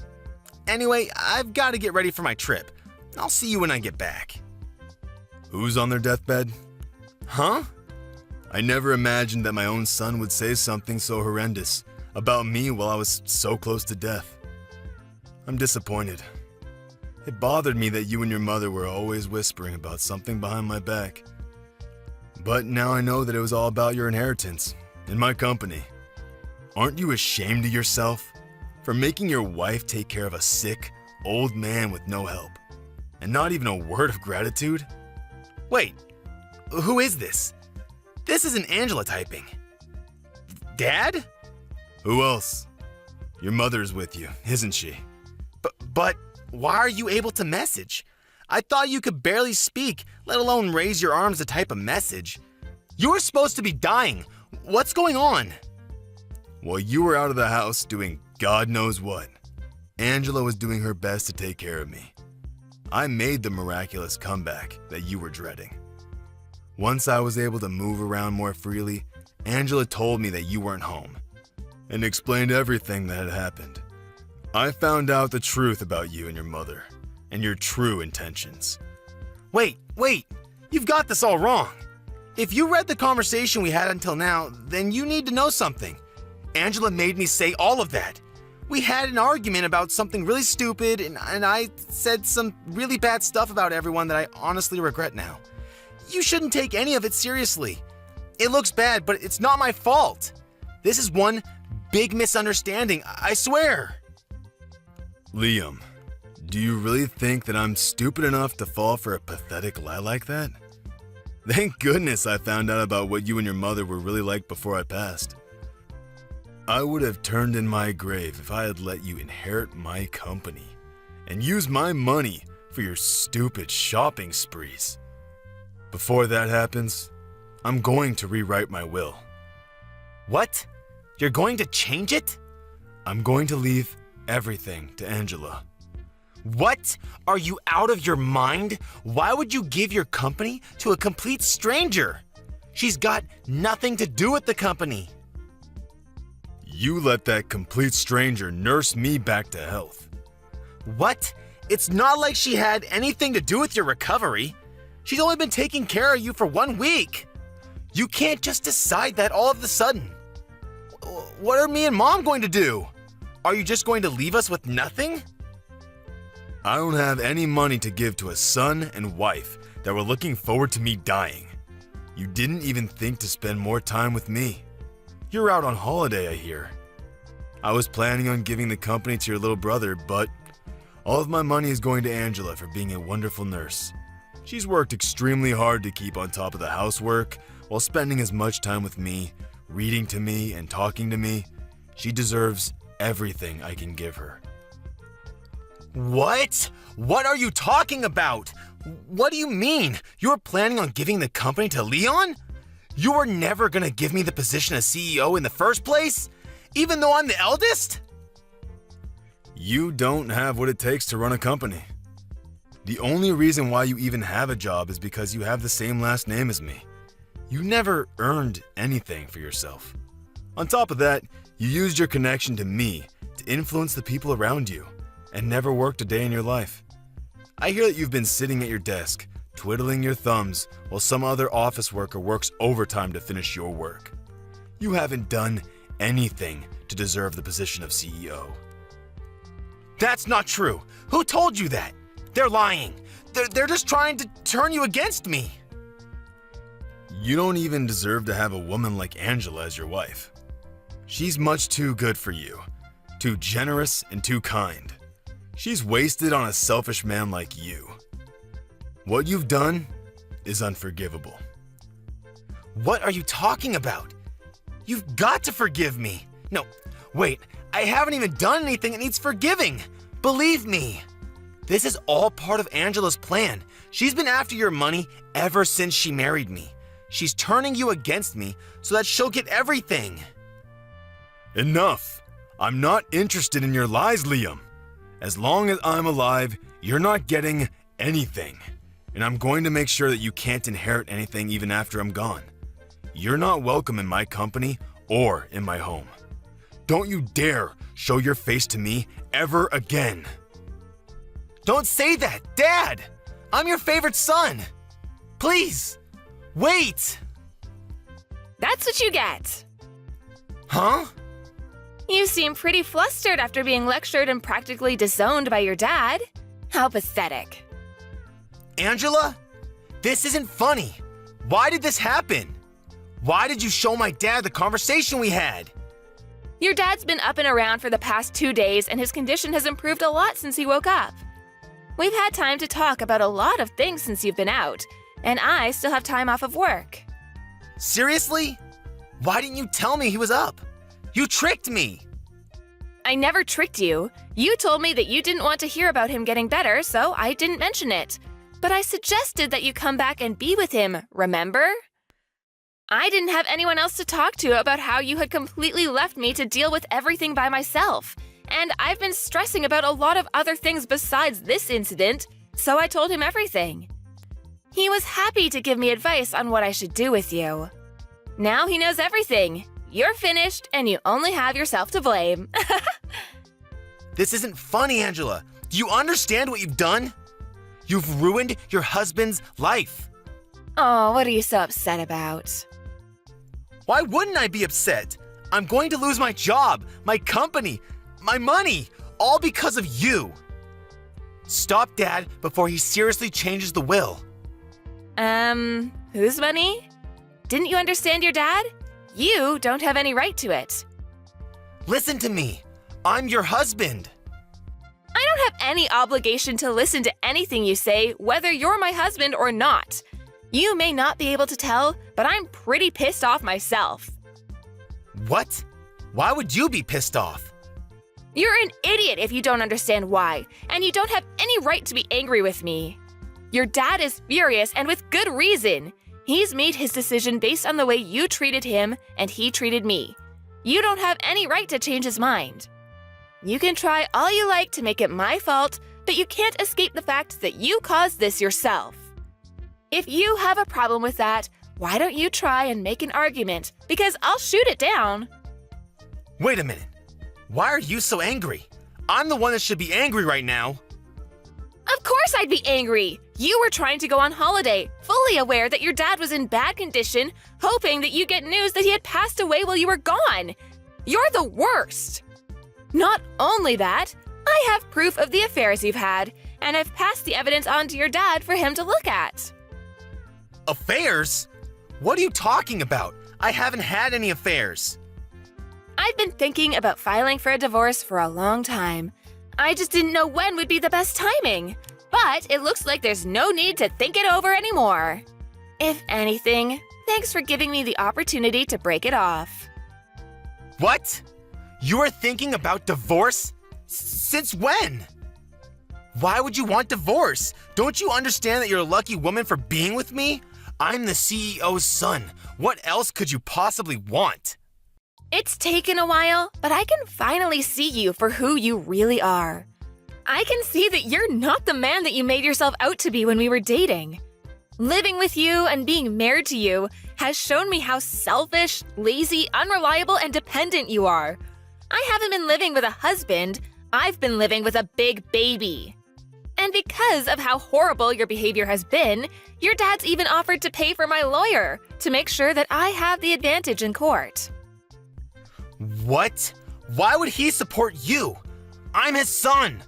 Anyway, I've got to get ready for my trip. I'll see you when I get back. Who's on their deathbed? Huh? I never imagined that my own son would say something so horrendous about me while I was so close to death. I'm disappointed. It bothered me that you and your mother were always whispering about something behind my back. But now I know that it was all about your inheritance and my company. Aren't you ashamed of yourself for making your wife take care of a sick, old man with no help? And not even a word of gratitude? Wait, who is this? This isn't Angela typing. Dad? Who else? Your mother's with you, isn't she? But why are you able to message? I thought you could barely speak, let alone raise your arms to type a message. You were supposed to be dying. What's going on? While you were out of the house doing God knows what, Angela was doing her best to take care of me. I made the miraculous comeback that you were dreading. Once I was able to move around more freely, Angela told me that you weren't home and explained everything that had happened. I found out the truth about you and your mother and your true intentions. Wait, you've got this all wrong. If you read the conversation we had until now, then you need to know something. Angela made me say all of that. We had an argument about something really stupid, and I said some really bad stuff about everyone that I honestly regret now. You shouldn't take any of it seriously. It looks bad, but it's not my fault. This is one big misunderstanding, I swear. Liam, do you really think that I'm stupid enough to fall for a pathetic lie like that? Thank goodness I found out about what you and your mother were really like before I passed. I would have turned in my grave if I had let you inherit my company and use my money for your stupid shopping sprees. Before that happens, I'm going to rewrite my will. What? You're going to change it? I'm going to leave everything to Angela. What? Are you out of your mind? Why would you give your company to a complete stranger? She's got nothing to do with the company. You let that complete stranger nurse me back to health. What? It's not like she had anything to do with your recovery. She's only been taking care of you for 1 week. You can't just decide that all of a sudden. What are me and Mom going to do? Are you just going to leave us with nothing? I don't have any money to give to a son and wife that were looking forward to me dying. You didn't even think to spend more time with me. You're out on holiday, I hear. I was planning on giving the company to your little brother, but all of my money is going to Angela for being a wonderful nurse. She's worked extremely hard to keep on top of the housework while spending as much time with me, reading to me, and talking to me. She deserves everything I can give her. What? What are you talking about? What do you mean? You're planning on giving the company to Leon? You were never gonna give me the position of CEO in the first place? Even though I'm the eldest? You don't have what it takes to run a company. The only reason why you even have a job is because you have the same last name as me. You never earned anything for yourself. On top of that, you used your connection to me to influence the people around you and never worked a day in your life. I hear that you've been sitting at your desk, twiddling your thumbs while some other office worker works overtime to finish your work. You haven't done anything to deserve the position of CEO. That's not true. Who told you that? They're lying. They're just trying to turn you against me. You don't even deserve to have a woman like Angela as your wife. She's much too good for you, too generous and too kind. She's wasted on a selfish man like you. What you've done is unforgivable. What are you talking about? You've got to forgive me. No, wait, I haven't even done anything that needs forgiving. Believe me. This is all part of Angela's plan. She's been after your money ever since she married me. She's turning you against me so that she'll get everything. Enough. I'm not interested in your lies, Liam. As long as I'm alive, you're not getting anything. And I'm going to make sure that you can't inherit anything even after I'm gone. You're not welcome in my company or in my home. Don't you dare show your face to me ever again. Don't say that, Dad! I'm your favorite son! Please, wait! That's what you get. Huh? You seem pretty flustered after being lectured and practically disowned by your dad. How pathetic. Angela? This isn't funny. Why did this happen? Why did you show my dad the conversation we had? Your dad's been up and around for the past 2 days and his condition has improved a lot since he woke up. We've had time to talk about a lot of things since you've been out, and I still have time off of work. Seriously? Why didn't you tell me he was up? You tricked me! I never tricked you. You told me that you didn't want to hear about him getting better, so I didn't mention it. But I suggested that you come back and be with him, remember? I didn't have anyone else to talk to about how you had completely left me to deal with everything by myself. And I've been stressing about a lot of other things besides this incident, so I told him everything. He was happy to give me advice on what I should do with you. Now he knows everything. You're finished, and you only have yourself to blame. This isn't funny, Angela. Do you understand what you've done? You've ruined your husband's life. Oh, what are you so upset about? Why wouldn't I be upset? I'm going to lose my job, my company, my money, all because of you. Stop Dad before he seriously changes the will. Whose money? Didn't you understand your dad? You don't have any right to it. Listen to me. I'm your husband. I don't have any obligation to listen to anything you say, whether you're my husband or not. You may not be able to tell, but I'm pretty pissed off myself. What? Why would you be pissed off? You're an idiot if you don't understand why, and you don't have any right to be angry with me. Your dad is furious, and with good reason. He's made his decision based on the way you treated him and he treated me. You don't have any right to change his mind. You can try all you like to make it my fault, but you can't escape the fact that you caused this yourself. If you have a problem with that, why don't you try and make an argument, because I'll shoot it down. Wait a minute. Why are you so angry? I'm the one that should be angry right now. Of course I'd be angry! You were trying to go on holiday, fully aware that your dad was in bad condition, hoping that you'd get news that he had passed away while you were gone. You're the worst! Not only that, I have proof of the affairs you've had, and I've passed the evidence on to your dad for him to look at. Affairs? What are you talking about? I haven't had any affairs. I've been thinking about filing for a divorce for a long time. I just didn't know when would be the best timing. But it looks like there's no need to think it over anymore. If anything, thanks for giving me the opportunity to break it off. What? You are thinking about divorce? Since when? Why would you want divorce? Don't you understand that you're a lucky woman for being with me? I'm the CEO's son. What else could you possibly want? It's taken a while, but I can finally see you for who you really are. I can see that you're not the man that you made yourself out to be when we were dating. Living with you and being married to you has shown me how selfish, lazy, unreliable, and dependent you are. I haven't been living with a husband, I've been living with a big baby. And because of how horrible your behavior has been, your dad's even offered to pay for my lawyer to make sure that I have the advantage in court. What? Why would he support you? I'm his son.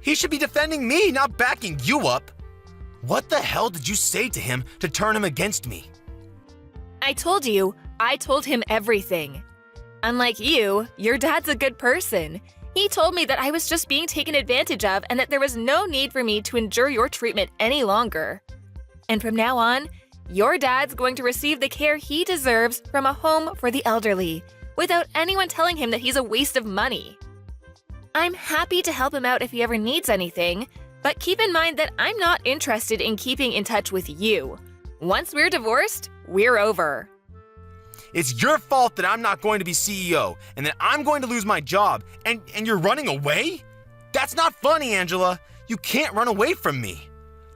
He should be defending me, not backing you up. What the hell did you say to him to turn him against me? I told you, I told him everything. Unlike you, your dad's a good person. He told me that I was just being taken advantage of and that there was no need for me to endure your treatment any longer. And from now on, Your dad's going to receive the care he deserves from a home for the elderly, without anyone telling him that he's a waste of money. I'm happy to help him out if he ever needs anything, but keep in mind that I'm not interested in keeping in touch with you. Once we're divorced, we're over. It's your fault that I'm not going to be CEO and that I'm going to lose my job, and you're running away? That's not funny, Angela. You can't run away from me.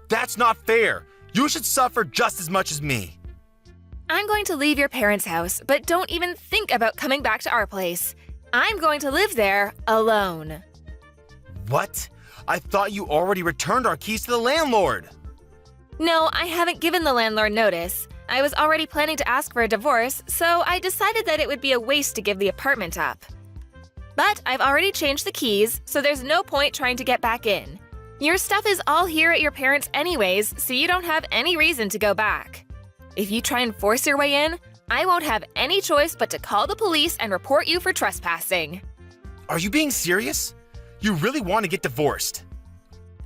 That's not fair. You should suffer just as much as me. I'm going to leave your parents' house, but don't even think about coming back to our place. I'm going to live there alone. What? I thought you already returned our keys to the landlord. No, I haven't given the landlord notice. I was already planning to ask for a divorce, so I decided that it would be a waste to give the apartment up. But I've already changed the keys, so there's no point trying to get back in. Your stuff is all here at your parents' anyways, so you don't have any reason to go back. If you try and force your way in, I won't have any choice but to call the police and report you for trespassing. Are you being serious? You really want to get divorced?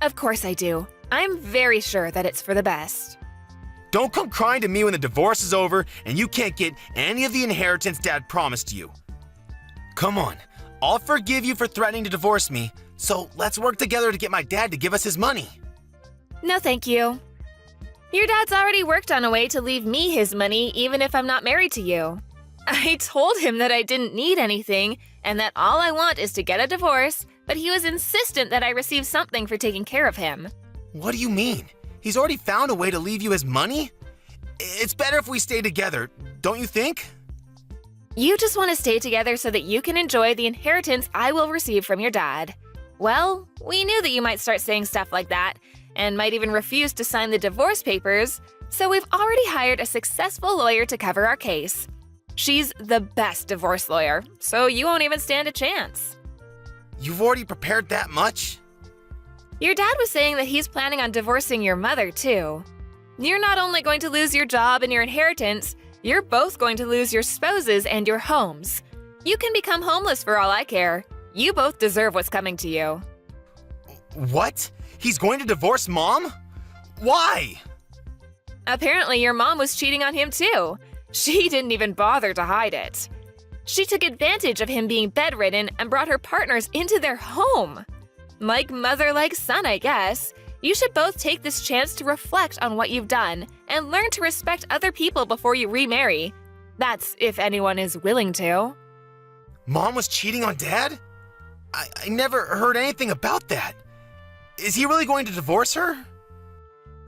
Of course I do. I'm very sure that it's for the best. Don't come crying to me when the divorce is over and you can't get any of the inheritance Dad promised you. Come on, I'll forgive you for threatening to divorce me, so let's work together to get my dad to give us his money. No, thank you. Your dad's already worked on a way to leave me his money even if I'm not married to you. I told him that I didn't need anything and that all I want is to get a divorce, but he was insistent that I receive something for taking care of him. What do you mean? He's already found a way to leave you his money? It's better if we stay together, don't you think? You just want to stay together so that you can enjoy the inheritance I will receive from your dad. Well, we knew that you might start saying stuff like that, and might even refuse to sign the divorce papers, so we've already hired a successful lawyer to cover our case. She's the best divorce lawyer, so you won't even stand a chance. You've already prepared that much? Your dad was saying that he's planning on divorcing your mother, too. You're not only going to lose your job and your inheritance, you're both going to lose your spouses and your homes. You can become homeless for all I care. You both deserve what's coming to you. What? He's going to divorce Mom? Why? Apparently, your mom was cheating on him, too. She didn't even bother to hide it. She took advantage of him being bedridden and brought her partners into their home. Like mother, like son, I guess. You should both take this chance to reflect on what you've done and learn to respect other people before you remarry. That's if anyone is willing to. Mom was cheating on Dad? I never heard anything about that. Is he really going to divorce her?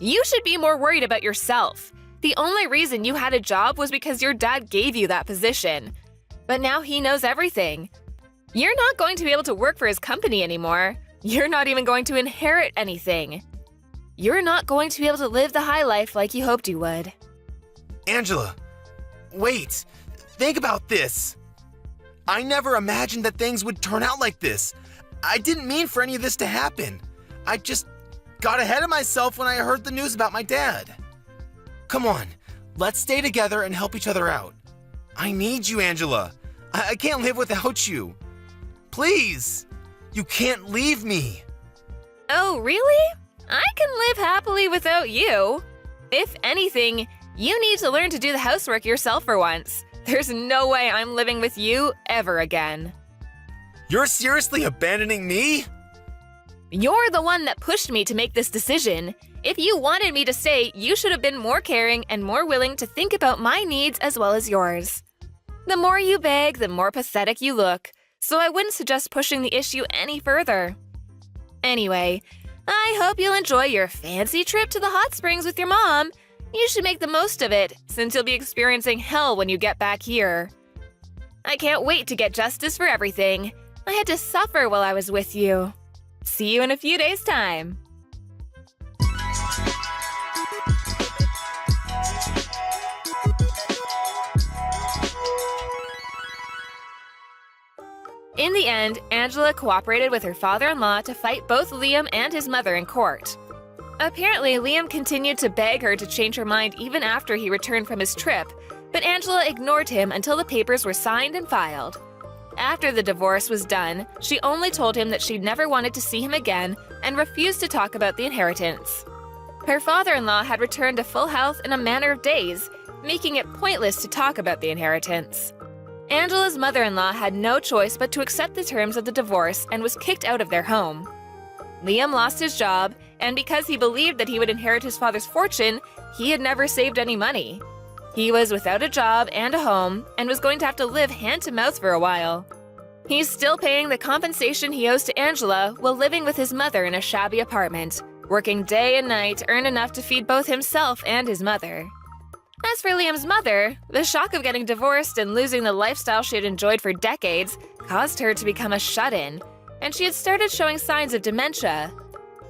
You should be more worried about yourself. The only reason you had a job was because your dad gave you that position. But now he knows everything. You're not going to be able to work for his company anymore. You're not even going to inherit anything. You're not going to be able to live the high life like you hoped you would. Angela, wait. Think about this. I never imagined that things would turn out like this. I didn't mean for any of this to happen. I just got ahead of myself when I heard the news about my dad. Come on, let's stay together and help each other out. I need you, Angela. I can't live without you. Please, you can't leave me. Oh, really? I can live happily without you. If anything, you need to learn to do the housework yourself for once. There's no way I'm living with you ever again. You're seriously abandoning me? You're the one that pushed me to make this decision. If you wanted me to stay, you should have been more caring and more willing to think about my needs as well as yours. The more you beg, the more pathetic you look, so I wouldn't suggest pushing the issue any further. Anyway, I hope you'll enjoy your fancy trip to the hot springs with your mom. You should make the most of it, since you'll be experiencing hell when you get back here. I can't wait to get justice for everything. I had to suffer while I was with you. See you in a few days' time. In the end, Angela cooperated with her father-in-law to fight both Liam and his mother in court. Apparently, Liam continued to beg her to change her mind even after he returned from his trip, but Angela ignored him until the papers were signed and filed. After the divorce was done, she only told him that she never wanted to see him again and refused to talk about the inheritance. Her father-in-law had returned to full health in a matter of days, making it pointless to talk about the inheritance. Angela's mother-in-law had no choice but to accept the terms of the divorce and was kicked out of their home. Liam lost his job, and because he believed that he would inherit his father's fortune, he had never saved any money. He was without a job and a home, and was going to have to live hand-to-mouth for a while. He's still paying the compensation he owes to Angela while living with his mother in a shabby apartment, working day and night to earn enough to feed both himself and his mother. As for Liam's mother, the shock of getting divorced and losing the lifestyle she had enjoyed for decades caused her to become a shut-in, and she had started showing signs of dementia.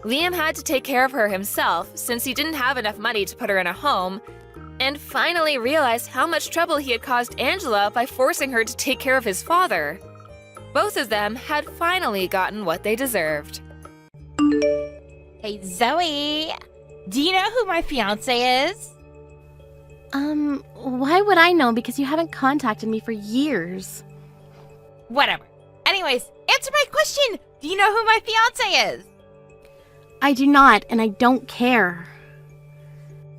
Liam had to take care of her himself since he didn't have enough money to put her in a home, and finally realized how much trouble he had caused Angela by forcing her to take care of his father. Both of them had finally gotten what they deserved. Hey, Zoe! Do you know who my fiancé is? Why would I know? Because you haven't contacted me for years. Whatever. Anyways, answer my question! Do you know who my fiancé is? I do not, and I don't care.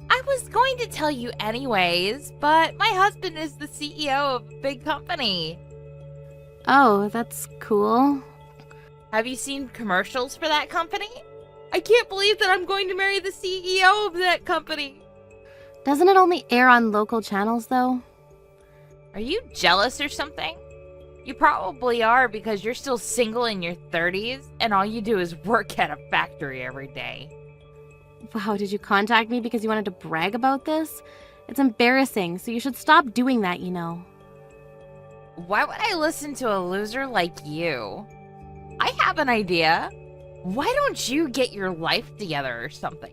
I was going to tell you anyways, but my husband is the CEO of a big company. Oh, that's cool. Have you seen commercials for that company? I can't believe that I'm going to marry the CEO of that company. Doesn't it only air on local channels, though? Are you jealous or something? You probably are because you're still single in your 30s and all you do is work at a factory every day. Wow, did you contact me because you wanted to brag about this? It's embarrassing, so you should stop doing that, you know. Why would I listen to a loser like you? I have an idea. Why don't you get your life together or something?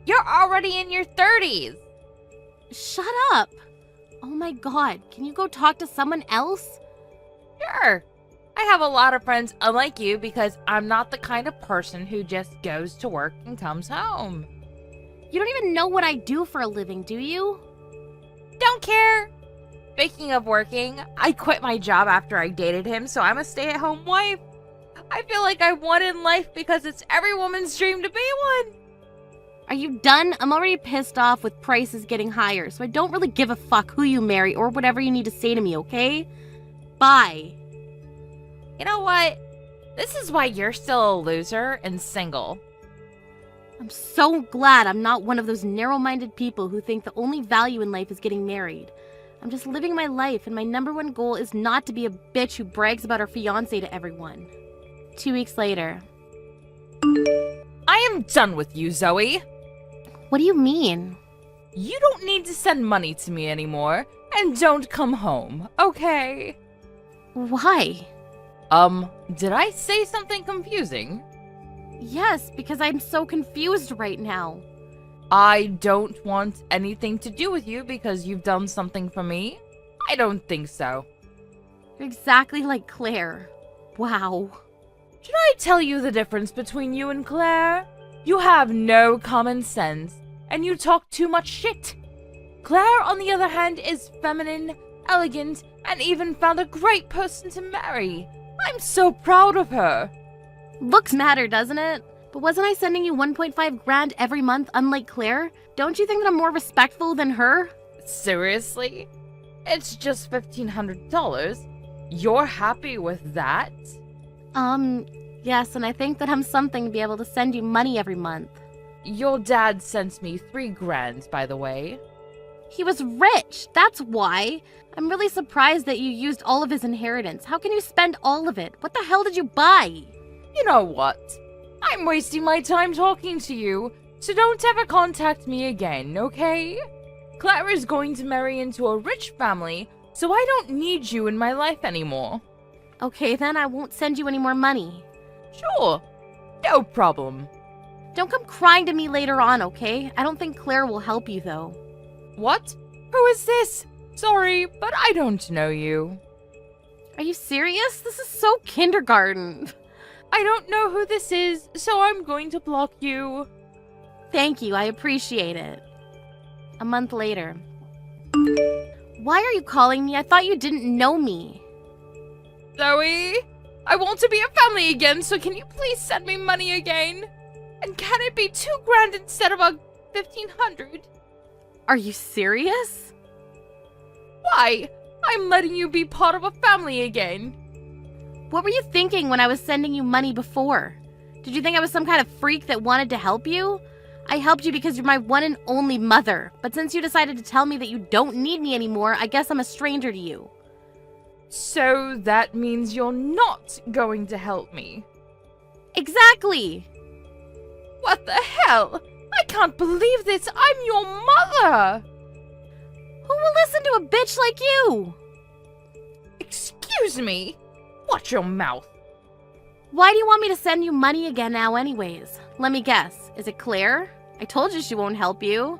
You're already in your 30s. Shut up! Oh my god, can you go talk to someone else? Sure. I have a lot of friends unlike you because I'm not the kind of person who just goes to work and comes home. You don't even know what I do for a living, do you? Don't care. Speaking of working, I quit my job after I dated him, so I'm a stay-at-home wife. I feel like I won in life because it's every woman's dream to be one. Are you done? I'm already pissed off with prices getting higher, so I don't really give a fuck who you marry or whatever you need to say to me, okay? Bye. You know what? This is why you're still a loser and single. I'm so glad I'm not one of those narrow-minded people who think the only value in life is getting married. I'm just living my life, and my number one goal is not to be a bitch who brags about her fiancé to everyone. 2 weeks later. I am done with you, Zoe. What do you mean? You don't need to send money to me anymore, and don't come home, okay? Why? Did I say something confusing? Yes, because I'm so confused right now. I don't want anything to do with you because you've done something for me? I don't think so. You're exactly like Claire. Wow. Should I tell you the difference between you and Claire? You have no common sense, and you talk too much shit. Claire, on the other hand, is feminine, elegant, and even found a great person to marry. I'm so proud of her. Looks matter, doesn't it? But wasn't I sending you 1.5 grand every month, unlike Claire? Don't you think that I'm more respectful than her? Seriously? It's just $1,500. You're happy with that? Yes, and I think that I'm something to be able to send you money every month. Your dad sent me 3 grand, by the way. He was rich, that's why. I'm really surprised that you used all of his inheritance. How can you spend all of it? What the hell did you buy? You know what? I'm wasting my time talking to you, so don't ever contact me again, okay? Claire is going to marry into a rich family, so I don't need you in my life anymore. Okay, then I won't send you any more money. Sure, no problem. Don't come crying to me later on, okay? I don't think Claire will help you, though. What? Who is this? Sorry, but I don't know you. Are you serious? This is so kindergarten. I don't know who this is, so I'm going to block you. Thank you, I appreciate it. A month later. Why are you calling me? I thought you didn't know me. Zoe, I want to be a family again, so can you please send me money again? And can it be 2 grand instead of $1,500. Are you serious? Why? I'm letting you be part of a family again. What were you thinking when I was sending you money before? Did you think I was some kind of freak that wanted to help you? I helped you because you're my one and only mother, but since you decided to tell me that you don't need me anymore, I guess I'm a stranger to you. So that means you're not going to help me. Exactly! What the hell? I can't believe this! I'm your mother! Who will listen to a bitch like you? Excuse me? Watch your mouth. Why do you want me to send you money again now anyways? Let me guess. Is it Claire? I told you she won't help you.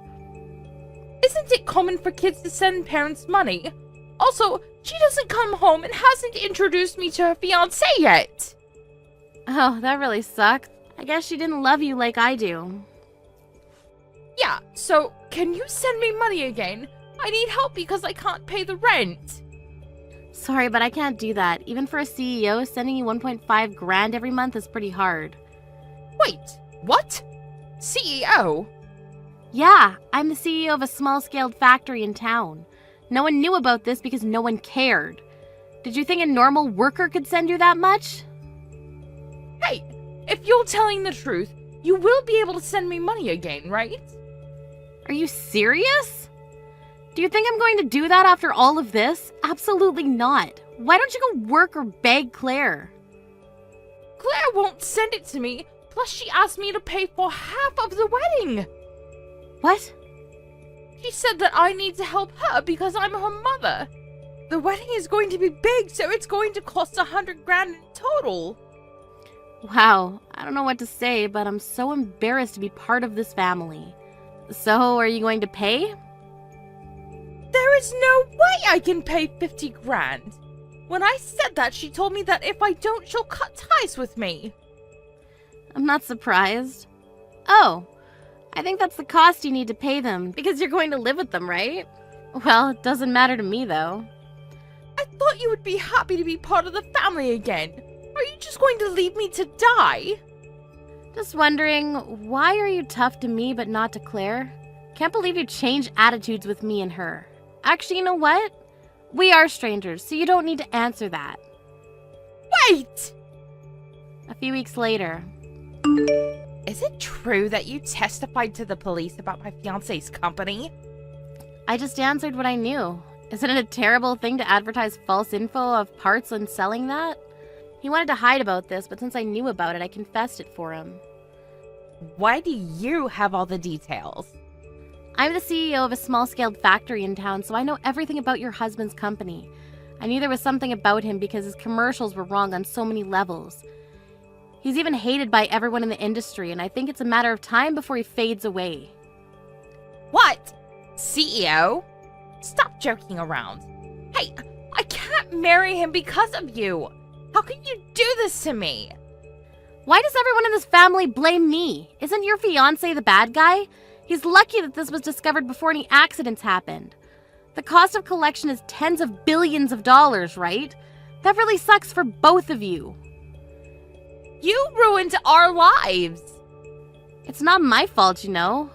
Isn't it common for kids to send parents money? Also, she doesn't come home and hasn't introduced me to her fiancé yet. Oh, that really sucks. I guess she didn't love you like I do. Yeah, so can you send me money again? I need help because I can't pay the rent. Sorry, but I can't do that. Even for a CEO, sending you 1.5 grand every month is pretty hard. Wait, what? CEO? Yeah, I'm the CEO of a small-scaled factory in town. No one knew about this because no one cared. Did you think a normal worker could send you that much? Hey, if you're telling the truth, you will be able to send me money again, right? Are you serious? Do you think I'm going to do that after all of this? Absolutely not. Why don't you go work or beg Claire? Claire won't send it to me, plus she asked me to pay for half of the wedding. What? She said that I need to help her because I'm her mother. The wedding is going to be big, so it's going to cost 100 grand in total. Wow, I don't know what to say, but I'm so embarrassed to be part of this family. So, are you going to pay? There is no way I can pay 50 grand. When I said that, she told me that if I don't, she'll cut ties with me. I'm not surprised. Oh, I think that's the cost you need to pay them, because you're going to live with them, right? Well, it doesn't matter to me, though. I thought you would be happy to be part of the family again. Are you just going to leave me to die? Just wondering, why are you tough to me but not to Claire? Can't believe you changed attitudes with me and her. Actually, you know what? We are strangers, so you don't need to answer that. Wait! A few weeks later. Is it true that you testified to the police about my fiancé's company? I just answered what I knew. Isn't it a terrible thing to advertise false info of parts and selling that? He wanted to hide about this, but since I knew about it, I confessed it for him. Why do you have all the details? I'm the CEO of a small-scaled factory in town, so I know everything about your husband's company. I knew there was something about him because his commercials were wrong on so many levels. He's even hated by everyone in the industry, and I think it's a matter of time before he fades away. What? CEO? Stop joking around. Hey, I can't marry him because of you. How can you do this to me? Why does everyone in this family blame me? Isn't your fiancé the bad guy? He's lucky that this was discovered before any accidents happened. The cost of collection is tens of billions of dollars, right? That really sucks for both of you. You ruined our lives. It's not my fault, you know.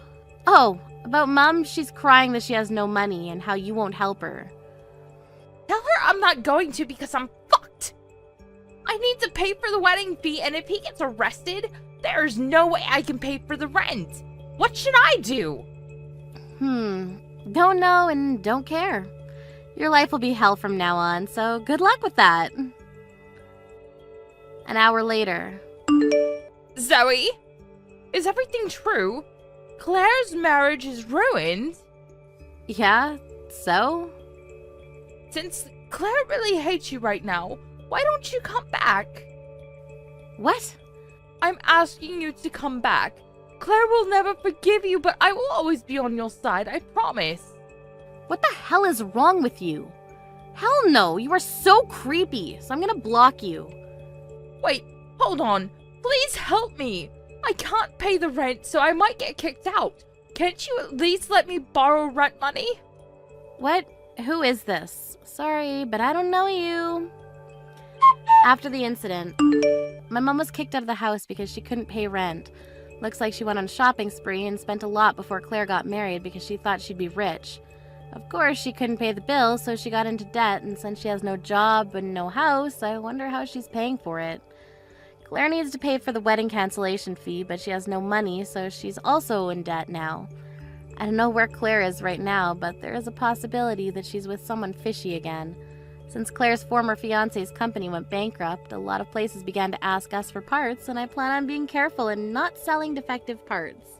Oh, about Mom, she's crying that she has no money and how you won't help her. Tell her I'm not going to because I'm fucked. I need to pay for the wedding fee, and if he gets arrested, there's no way I can pay for the rent. What should I do? Don't know and don't care. Your life will be hell from now on, so good luck with that. An hour later. Zoe? Is everything true? Claire's marriage is ruined? Yeah, so? Since Claire really hates you right now, why don't you come back? What? I'm asking you to come back. Claire will never forgive you, but I will always be on your side, I promise. What the hell is wrong with you? Hell no, you are so creepy, so I'm gonna block you. Wait, hold on. Please help me. I can't pay the rent, so I might get kicked out. Can't you at least let me borrow rent money? What? Who is this? Sorry, but I don't know you. After the incident, my mom was kicked out of the house because she couldn't pay rent. Looks like she went on a shopping spree and spent a lot before Claire got married because she thought she'd be rich. Of course, she couldn't pay the bills, so she got into debt, and since she has no job and no house, I wonder how she's paying for it. Claire needs to pay for the wedding cancellation fee, but she has no money, so she's also in debt now. I don't know where Claire is right now, but there is a possibility that she's with someone fishy again. Since Claire's former fiancé's company went bankrupt, a lot of places began to ask us for parts, and I plan on being careful and not selling defective parts.